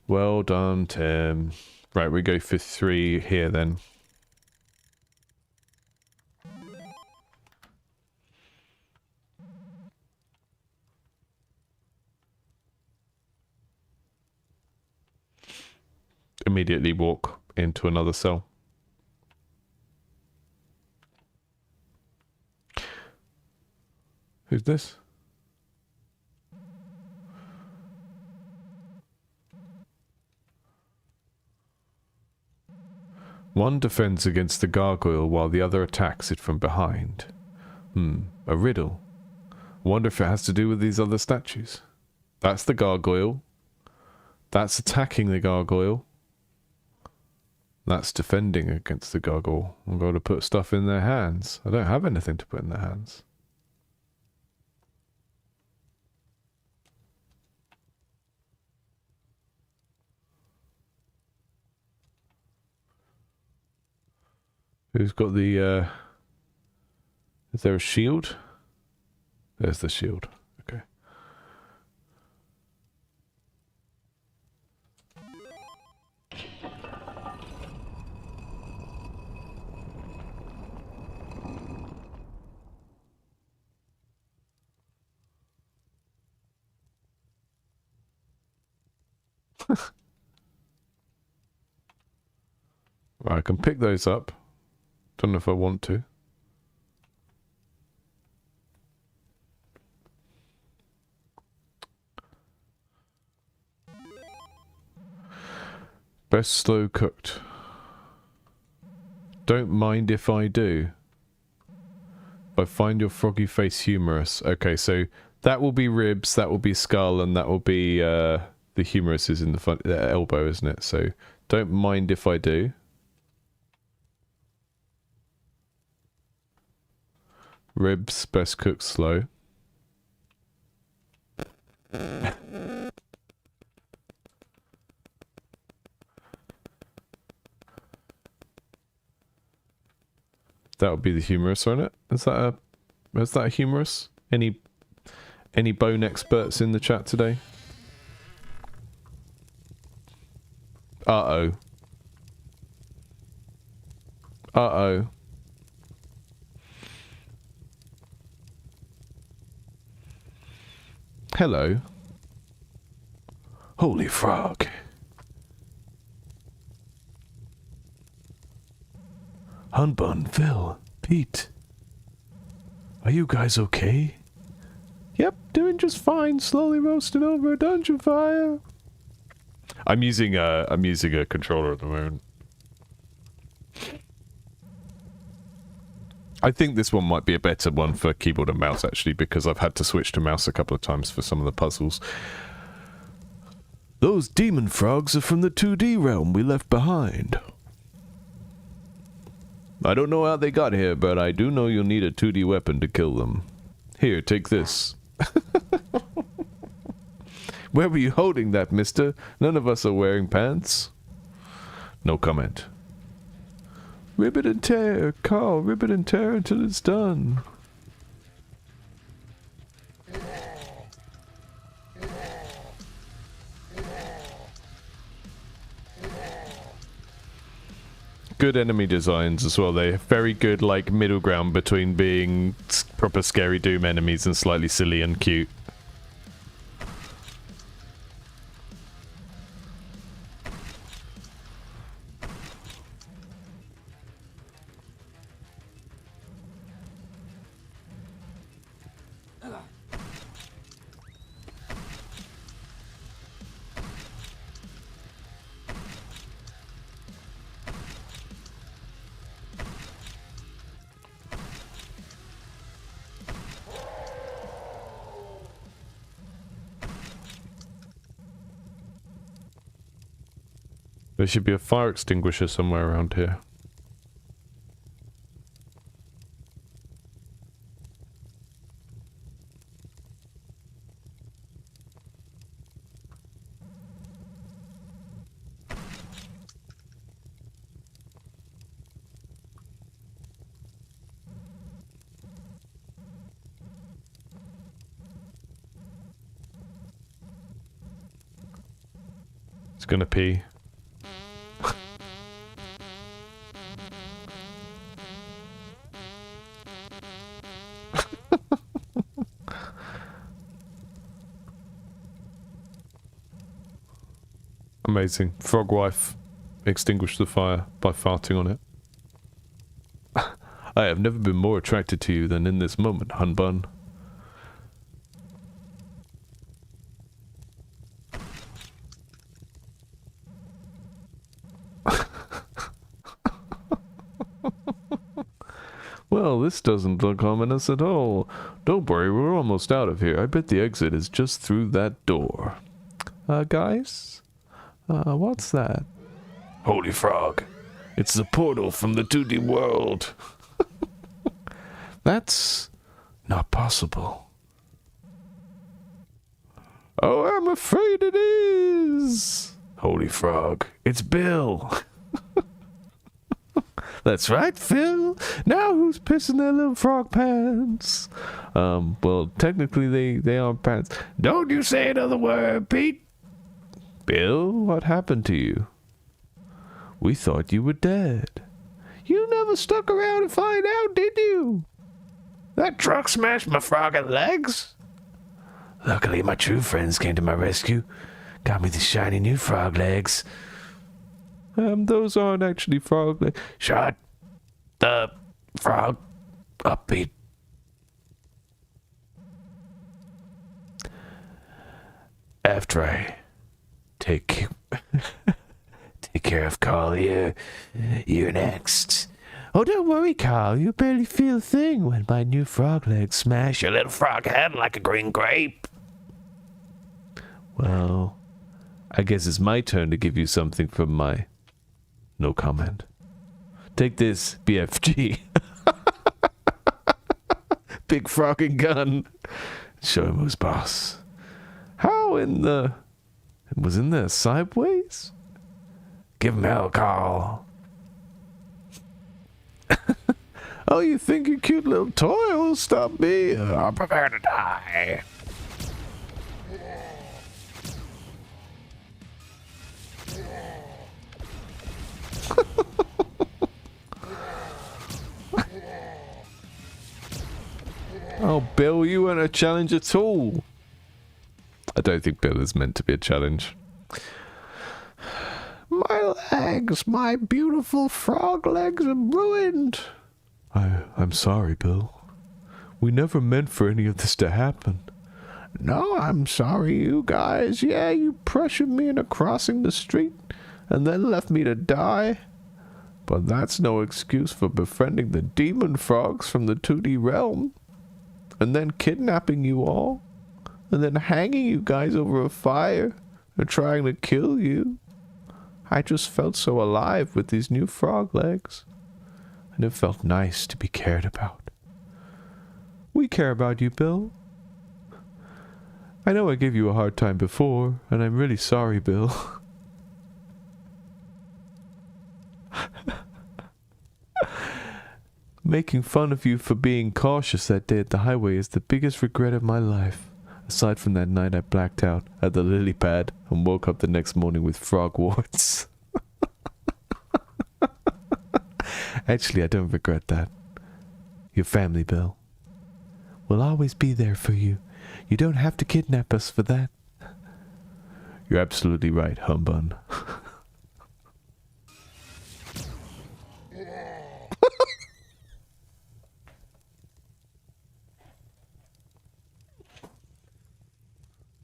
Well done, Tim. Right, we go for 3 here then. Immediately walk into another cell. Who's this? One defends against the gargoyle while the other attacks it from behind. A riddle. Wonder if it has to do with these other statues. That's the gargoyle. That's attacking the gargoyle. That's defending against the gargoyle. I'm going to put stuff in their hands. I don't have anything to put in their hands. Who's got the, is there a shield? There's the shield. Okay. Right, I can pick those up. Don't know if I want to. Best slow cooked. Don't mind if I do. I find your froggy face humorous. Okay, so that will be ribs, that will be skull, and that will be the humorous is in the front, the elbow, isn't it? So don't mind if I do. Ribs, best cooked slow. That would be the humorous, won't it? Is that a humorous? Any bone experts in the chat today? Uh-oh. Uh-oh. Hello. Holy frog. Hunbun, Phil, Pete. Are you guys okay? Yep, doing just fine, slowly roasting over a dungeon fire. I'm using a controller at the moment. I think this one might be a better one for keyboard and mouse, actually, because I've had to switch to mouse a couple of times for some of the puzzles. Those demon frogs are from the 2D realm we left behind. I don't know how they got here, but I do know you'll need a 2D weapon to kill them. Here, take this. Where were you holding that, mister? None of us are wearing pants. No comment. Rip it and tear, Carl, rip it and tear until it's done. Good enemy designs as well. They're very good, like, middle ground between being proper scary Doom enemies and slightly silly and cute. There should be a fire extinguisher somewhere around here. It's gonna pee. Amazing. Frog wife extinguished the fire by farting on it. I have never been more attracted to you than in this moment, Hunbun. Well, this doesn't look ominous at all. Don't worry, we're almost out of here. I bet the exit is just through that door. Guys? What's that? Holy frog. It's the portal from the 2D world. That's not possible. Oh, I'm afraid it is. Holy frog. It's Bill. That's right, Phil. Now who's pissing their little frog pants? Well, technically they aren't pants. Don't you say another word, Pete. Bill, what happened to you? We thought you were dead. You never stuck around to find out, did you? That truck smashed my frogging legs. Luckily, my true friends came to my rescue. Got me the shiny new frog legs. Those aren't actually frog legs. Shut the frog up, Pete. After I take care of Carl here, you're next. Oh, don't worry, Carl. You barely feel a thing when my new frog legs smash your little frog head like a green grape. Well, I guess it's my turn to give you something from my... No comment. Take this, BFG. Big frogging gun. Show him who's boss. How in the... It was in there sideways? Give him hell, Carl. Oh, you think your cute little toy will stop me? I'm prepared to die. Oh, Bill, you weren't a challenge at all. I don't think Bill is meant to be a challenge. My legs, my beautiful frog legs are ruined. I'm sorry, Bill. We never meant for any of this to happen. No, I'm sorry, you guys. Yeah, you pressured me into crossing the street and then left me to die. But that's no excuse for befriending the demon frogs from the 2D realm. And then kidnapping you all. And then hanging you guys over a fire and trying to kill you. I just felt so alive with these new frog legs. And it felt nice to be cared about. We care about you, Bill. I know I gave you a hard time before, and I'm really sorry, Bill. Making fun of you for being cautious that day at the highway is the biggest regret of my life. Aside from that night I blacked out at the lily pad and woke up the next morning with frog warts. Actually, I don't regret that. Your family, Bill. We'll always be there for you. You don't have to kidnap us for that. You're absolutely right, Humbun.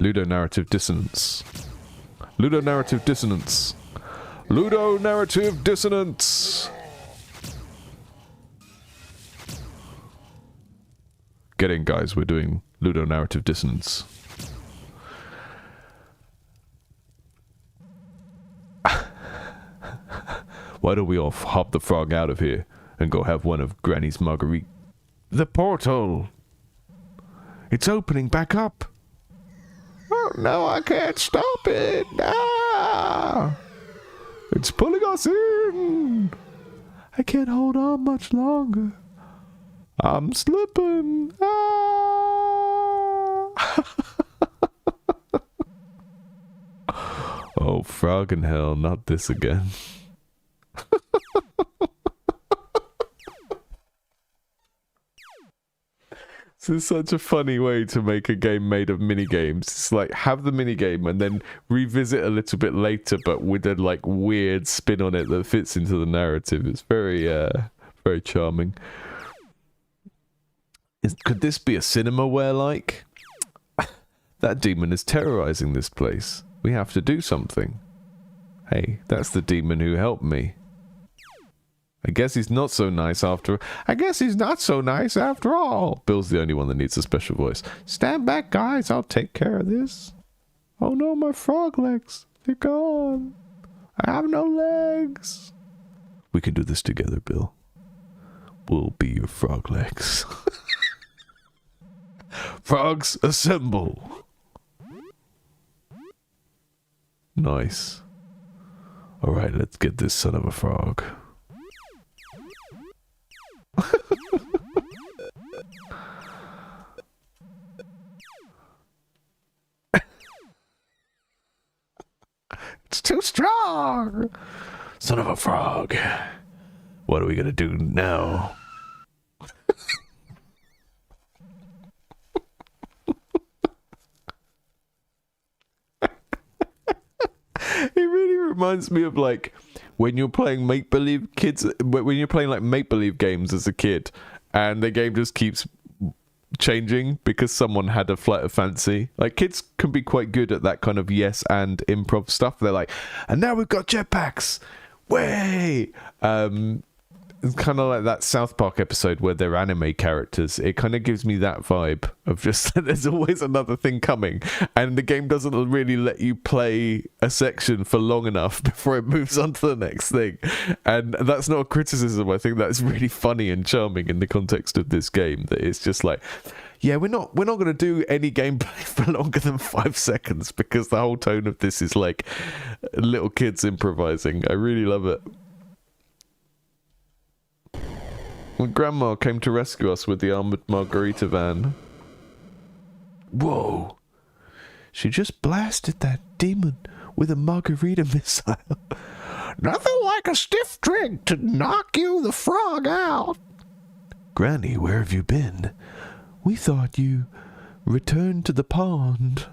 Ludonarrative dissonance. Ludonarrative dissonance. Ludonarrative dissonance. Get in, guys. We're doing ludonarrative dissonance. Why don't we all hop the frog out of here and go have one of Granny's margarita? The portal. It's opening back up. Oh, no, I can't stop it. Ah! It's pulling us in. I can't hold on much longer. I'm slipping. Ah! Oh, frog in hell, not this again. This is such a funny way to make a game made of minigames. It's like, have the minigame and then revisit a little bit later, but with a like weird spin on it that fits into the narrative. It's very, very charming. Could this be a Cinemaware like? That demon is terrorizing this place. We have to do something. Hey, that's the demon who helped me. I guess he's not so nice after... I guess he's not so nice after all. Bill's the only one that needs a special voice. Stand back, guys. I'll take care of this. Oh no, my frog legs. They're gone. I have no legs. We can do this together, Bill. We'll be your frog legs. Frogs, assemble. Nice. Alright, let's get this son of a frog. It's too strong! Son of a frog. What are we gonna do now? It really reminds me of like when you're playing make-believe kids, when you're playing like make-believe games as a kid and the game just keeps changing because someone had a flight of fancy. Like kids can be quite good at that kind of yes and improv stuff. They're like, and now we've got jetpacks. Way! It's kind of like that South Park episode where they're anime characters. It kind of gives me that vibe of just there's always another thing coming, and the game doesn't really let you play a section for long enough before it moves on to the next thing. And that's not a criticism. I think that's really funny and charming in the context of this game. That it's just like, yeah, we're not going to do any gameplay for longer than 5 seconds because the whole tone of this is like little kids improvising. I really love it. When Grandma came to rescue us with the armored margarita van. Whoa. She just blasted that demon with a margarita missile. Nothing like a stiff drink to knock you the frog out. Granny, where have you been? We thought you returned to the pond.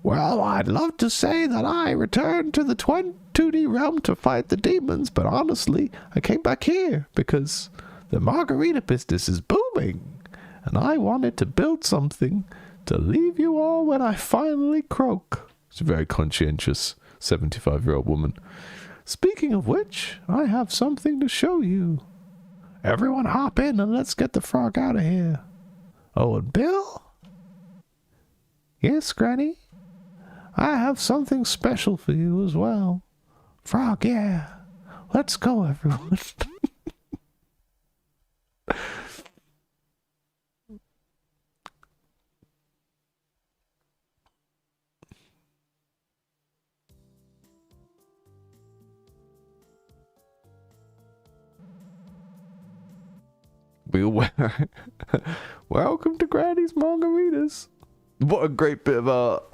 Well, I'd love to say that I returned to the 2D realm to fight the demons, but honestly, I came back here because the margarita business is booming, and I wanted to build something to leave you all when I finally croak. She's a very conscientious 75-year-old woman. Speaking of which, I have something to show you. Everyone hop in and let's get the frog out of here. Oh, and Bill? Yes, Granny? I have something special for you as well. Frog, yeah. Let's go, everyone. Welcome to Granny's Margaritas. What a great bit of art.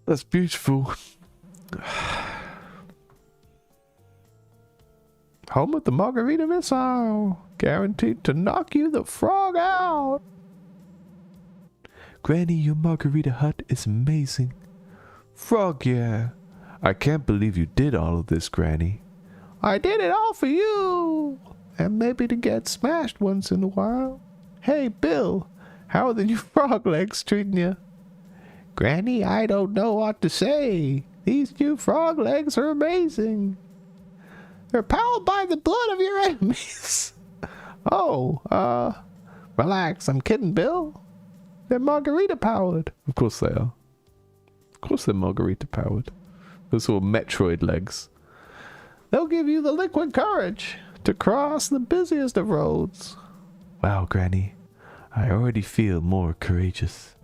That's beautiful. Home of the Margarita Missile. Guaranteed to knock you the frog out. Granny, your margarita hut is amazing. Frog, yeah. I can't believe you did all of this, Granny. I did it all for you. And maybe to get smashed once in a while. Hey, Bill, how are the new frog legs treating you? Granny, I don't know what to say. These new frog legs are amazing. They're powered by the blood of your enemies. Relax, I'm kidding, Bill. They're margarita powered. Of course they are. Of course they're margarita powered. Those sort of Metroid legs. They'll give you the liquid courage to cross the busiest of roads. Wow, Granny. I already feel more courageous.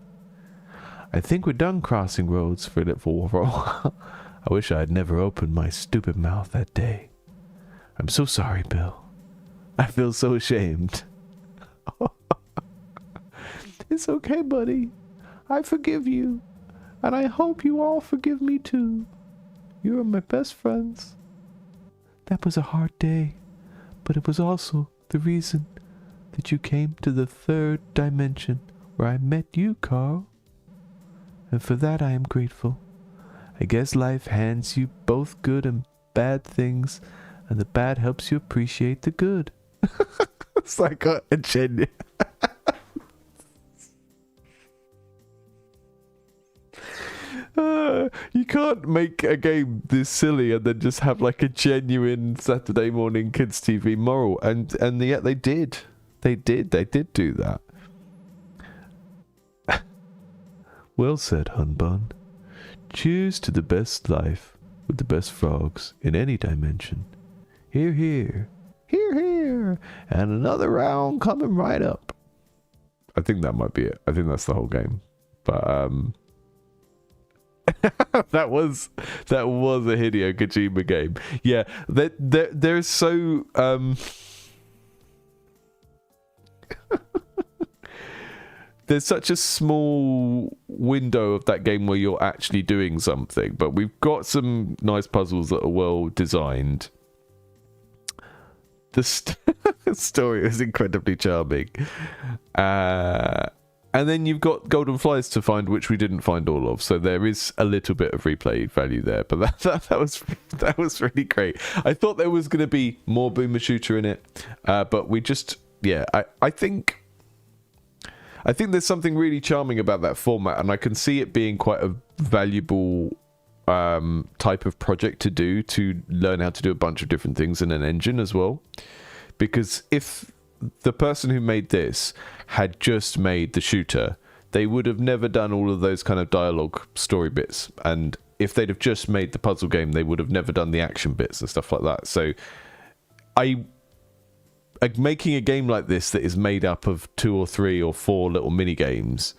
I think we're done crossing roads for a little while. I wish I had never opened my stupid mouth that day. I'm so sorry, Bill. I feel so ashamed. It's okay, buddy. I forgive you. And I hope you all forgive me too. You are my best friends. That was a hard day, but it was also the reason that you came to the third dimension where I met you, Carl. And for that I am grateful. I guess life hands you both good and bad things, and the bad helps you appreciate the good. It's like a genuine. You can't make a game this silly and then just have like a genuine Saturday morning kids TV moral, and yet they did do that. Well said, Hunbun. Cheers to the best life with the best frogs in any dimension. Hear, hear. Hear, hear. And another round coming right up. I think that might be it. I think that's the whole game. But, that was a Hideo Kojima game. Yeah, they're so, there's such a small window of that game where you're actually doing something, but we've got some nice puzzles that are well designed. The story is incredibly charming. And then you've got golden flies to find, which we didn't find all of. So there is a little bit of replay value there. But that was really great. I thought there was going to be more Boomer Shooter in it. But we just, yeah, I think there's something really charming about that format. And I can see it being quite a valuable type of project to do, to learn how to do a bunch of different things in an engine as well. Because if the person who made this had just made the shooter, they would have never done all of those kind of dialogue story bits. And if they'd have just made the puzzle game, they would have never done the action bits and stuff like that. So making a game like this that is made up of 2 or 3 or 4 little mini games,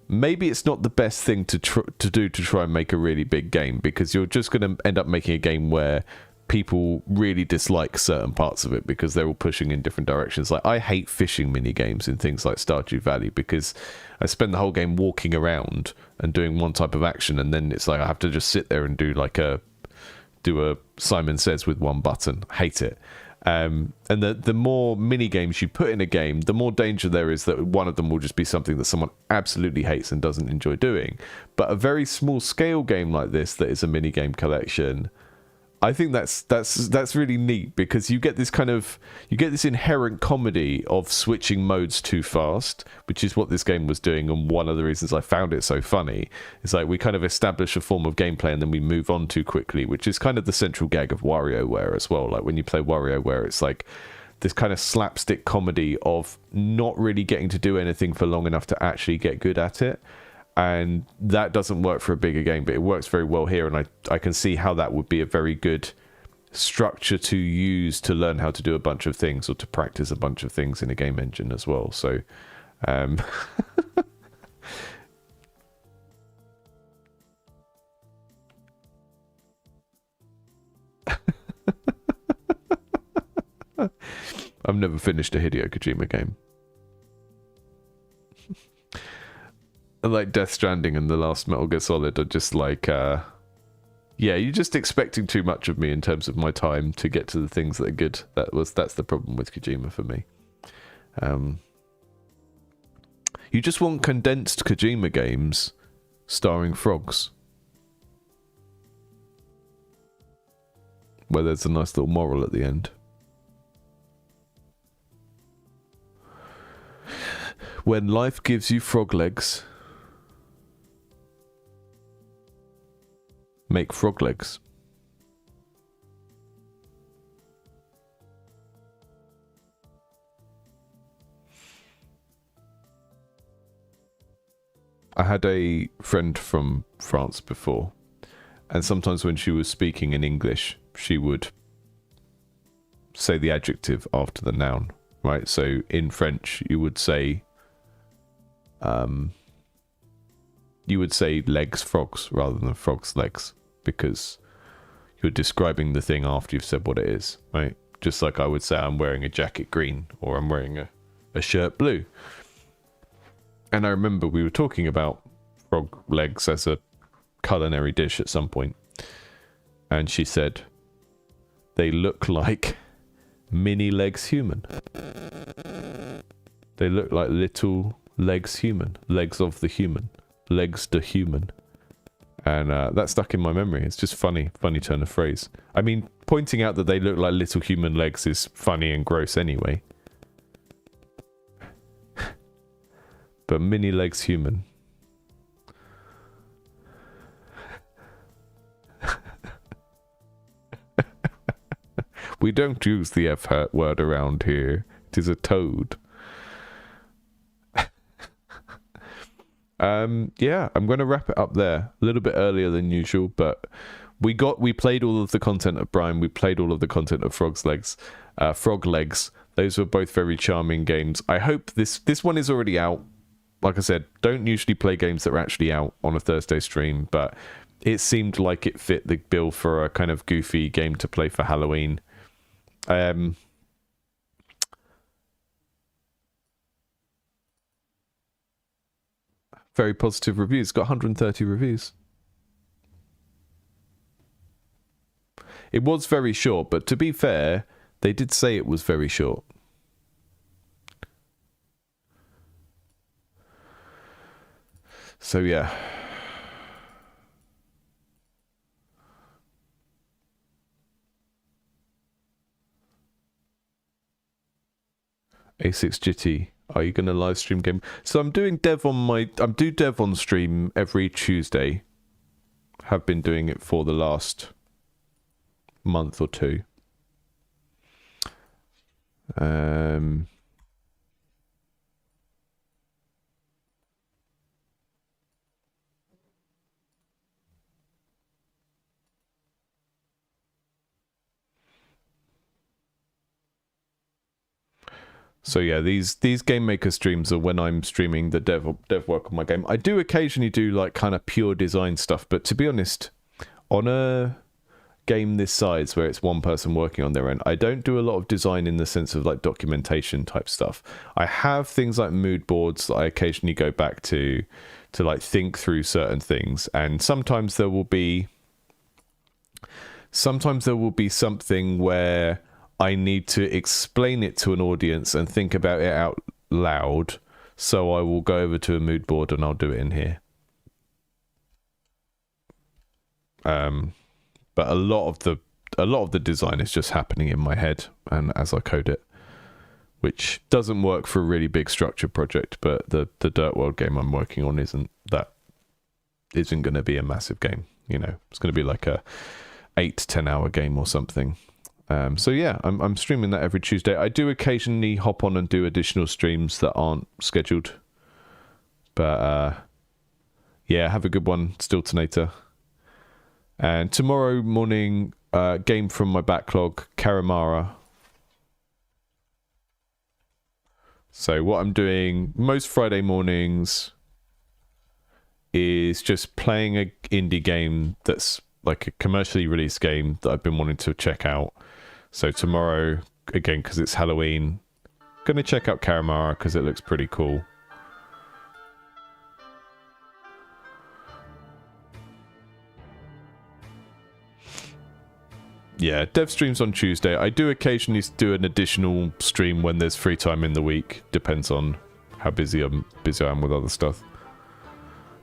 maybe it's not the best thing to do to try and make a really big game, because you're just going to end up making a game where people really dislike certain parts of it because they're all pushing in different directions. Like, I hate fishing mini games in things like Stardew Valley because I spend the whole game walking around and doing one type of action, and then it's like I have to just sit there and do a Simon Says with one button. Hate it. And the more mini games you put in a game, the more danger there is that one of them will just be something that someone absolutely hates and doesn't enjoy doing. But a very small scale game like this that is a mini game collection, I think that's really neat, because you get this inherent comedy of switching modes too fast, which is what this game was doing, and one of the reasons I found it so funny is like we kind of establish a form of gameplay and then we move on too quickly, which is kind of the central gag of WarioWare as well. Like when you play WarioWare, it's like this kind of slapstick comedy of not really getting to do anything for long enough to actually get good at it. And that doesn't work for a bigger game, but it works very well here, and I can see how that would be a very good structure to use to learn how to do a bunch of things, or to practice a bunch of things in a game engine as well. So I've never finished a Hideo Kojima game. Like Death Stranding and the last Metal Gear Solid are just like, yeah, you're just expecting too much of me in terms of my time to get to the things that are good. That's the problem with Kojima for me. You just want condensed Kojima games starring frogs, where there's a nice little moral at the end. When life gives you frog legs, make frog legs. I had a friend from France before, and sometimes when she was speaking in English, she would say the adjective after the noun, right? So in French, you would say legs frogs rather than frogs legs, because you're describing the thing after you've said what it is, right? Just like I would say I'm wearing a jacket green, or I'm wearing a shirt blue. And I remember we were talking about frog legs as a culinary dish at some point, and she said they look like mini legs human. They look like little legs human, legs of the human, legs to human. And that stuck in my memory. It's just funny turn of phrase. I mean, pointing out that they look like little human legs is funny and gross anyway. But mini legs human. We don't use the F word around here. It is a toad. Yeah, I'm going to wrap it up there a little bit earlier than usual, but we played all of the content of BRINE. We played all of the content of Frog Legs. Those were both very charming games. I hope this one is already out. Like I said, don't usually play games that are actually out on a Thursday stream, but it seemed like it fit the bill for a kind of goofy game to play for Halloween. Very positive reviews. Got 130 reviews. It was very short, but to be fair, they did say it was very short. So yeah. A6 Jitty, are you going to live stream game? So I'm doing dev on stream every Tuesday. Have been doing it for the last month or two. So yeah, these Game Maker streams are when I'm streaming the dev work on my game. I do occasionally do like kind of pure design stuff, but to be honest, on a game this size where it's one person working on their own, I don't do a lot of design in the sense of like documentation type stuff. I have things like mood boards that I occasionally go back to like think through certain things, and sometimes there will be something where I need to explain it to an audience and think about it out loud, so I will go over to a mood board and I'll do it in here. But a lot of the design is just happening in my head and as I code it, which doesn't work for a really big structured project. But the Dirt World game I'm working on isn't going to be a massive game. You know, it's going to be like a 8 to 10 hour game or something. So yeah, I'm streaming that every Tuesday. I do occasionally hop on and do additional streams that aren't scheduled. But yeah, have a good one, Stiltonator. And tomorrow morning, game from my backlog, Karamara. So what I'm doing most Friday mornings is just playing an indie game that's like a commercially released game that I've been wanting to check out. So tomorrow, again, because it's Halloween, going to check out Karamara because it looks pretty cool. Yeah, dev streams on Tuesday. I do occasionally do an additional stream when there's free time in the week. Depends on how busy I am with other stuff.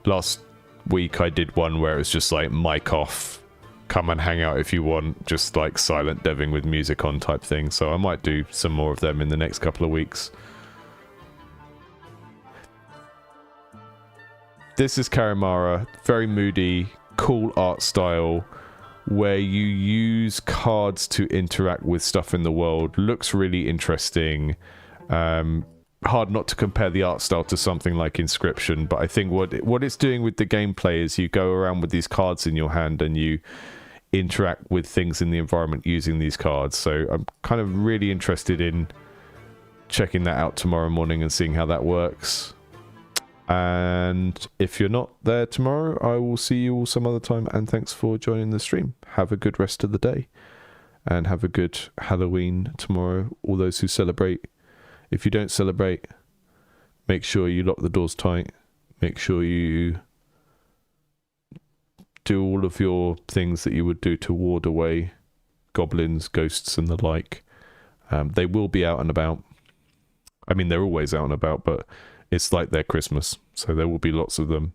Last week I did one where it was just like mic off, come and hang out if you want, just like silent deving with music on type thing. So I might do some more of them in the next couple of weeks. This is Karamara, very moody, cool art style, where you use cards to interact with stuff in the world. Looks really interesting. Hard not to compare the art style to something like Inscription, but I think what it's doing with the gameplay is you go around with these cards in your hand and you interact with things in the environment using these cards. So I'm kind of really interested in checking that out tomorrow morning and seeing how that works. And if you're not there tomorrow, I will see you all some other time, and thanks for joining the stream. Have a good rest of the day and have a good Halloween tomorrow, all those who celebrate. If you don't celebrate, make sure you lock the doors tight. Make sure you do all of your things that you would do to ward away goblins, ghosts and the like. They will be out and about. I mean, they're always out and about, but it's like their Christmas, so there will be lots of them.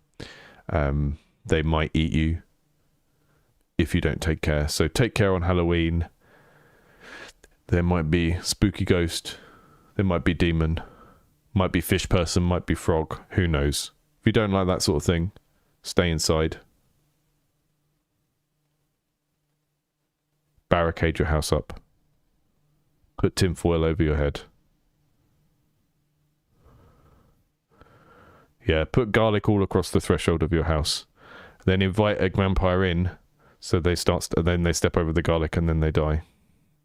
They might eat you if you don't take care. So take care on Halloween. There might be spooky ghost. There might be demon. Might be fish person. Might be frog. Who knows? If you don't like that sort of thing, stay inside. Barricade your house up. Put tinfoil over your head. Yeah, put garlic all across the threshold of your house. Then invite a vampire in, so they then they step over the garlic and then they die.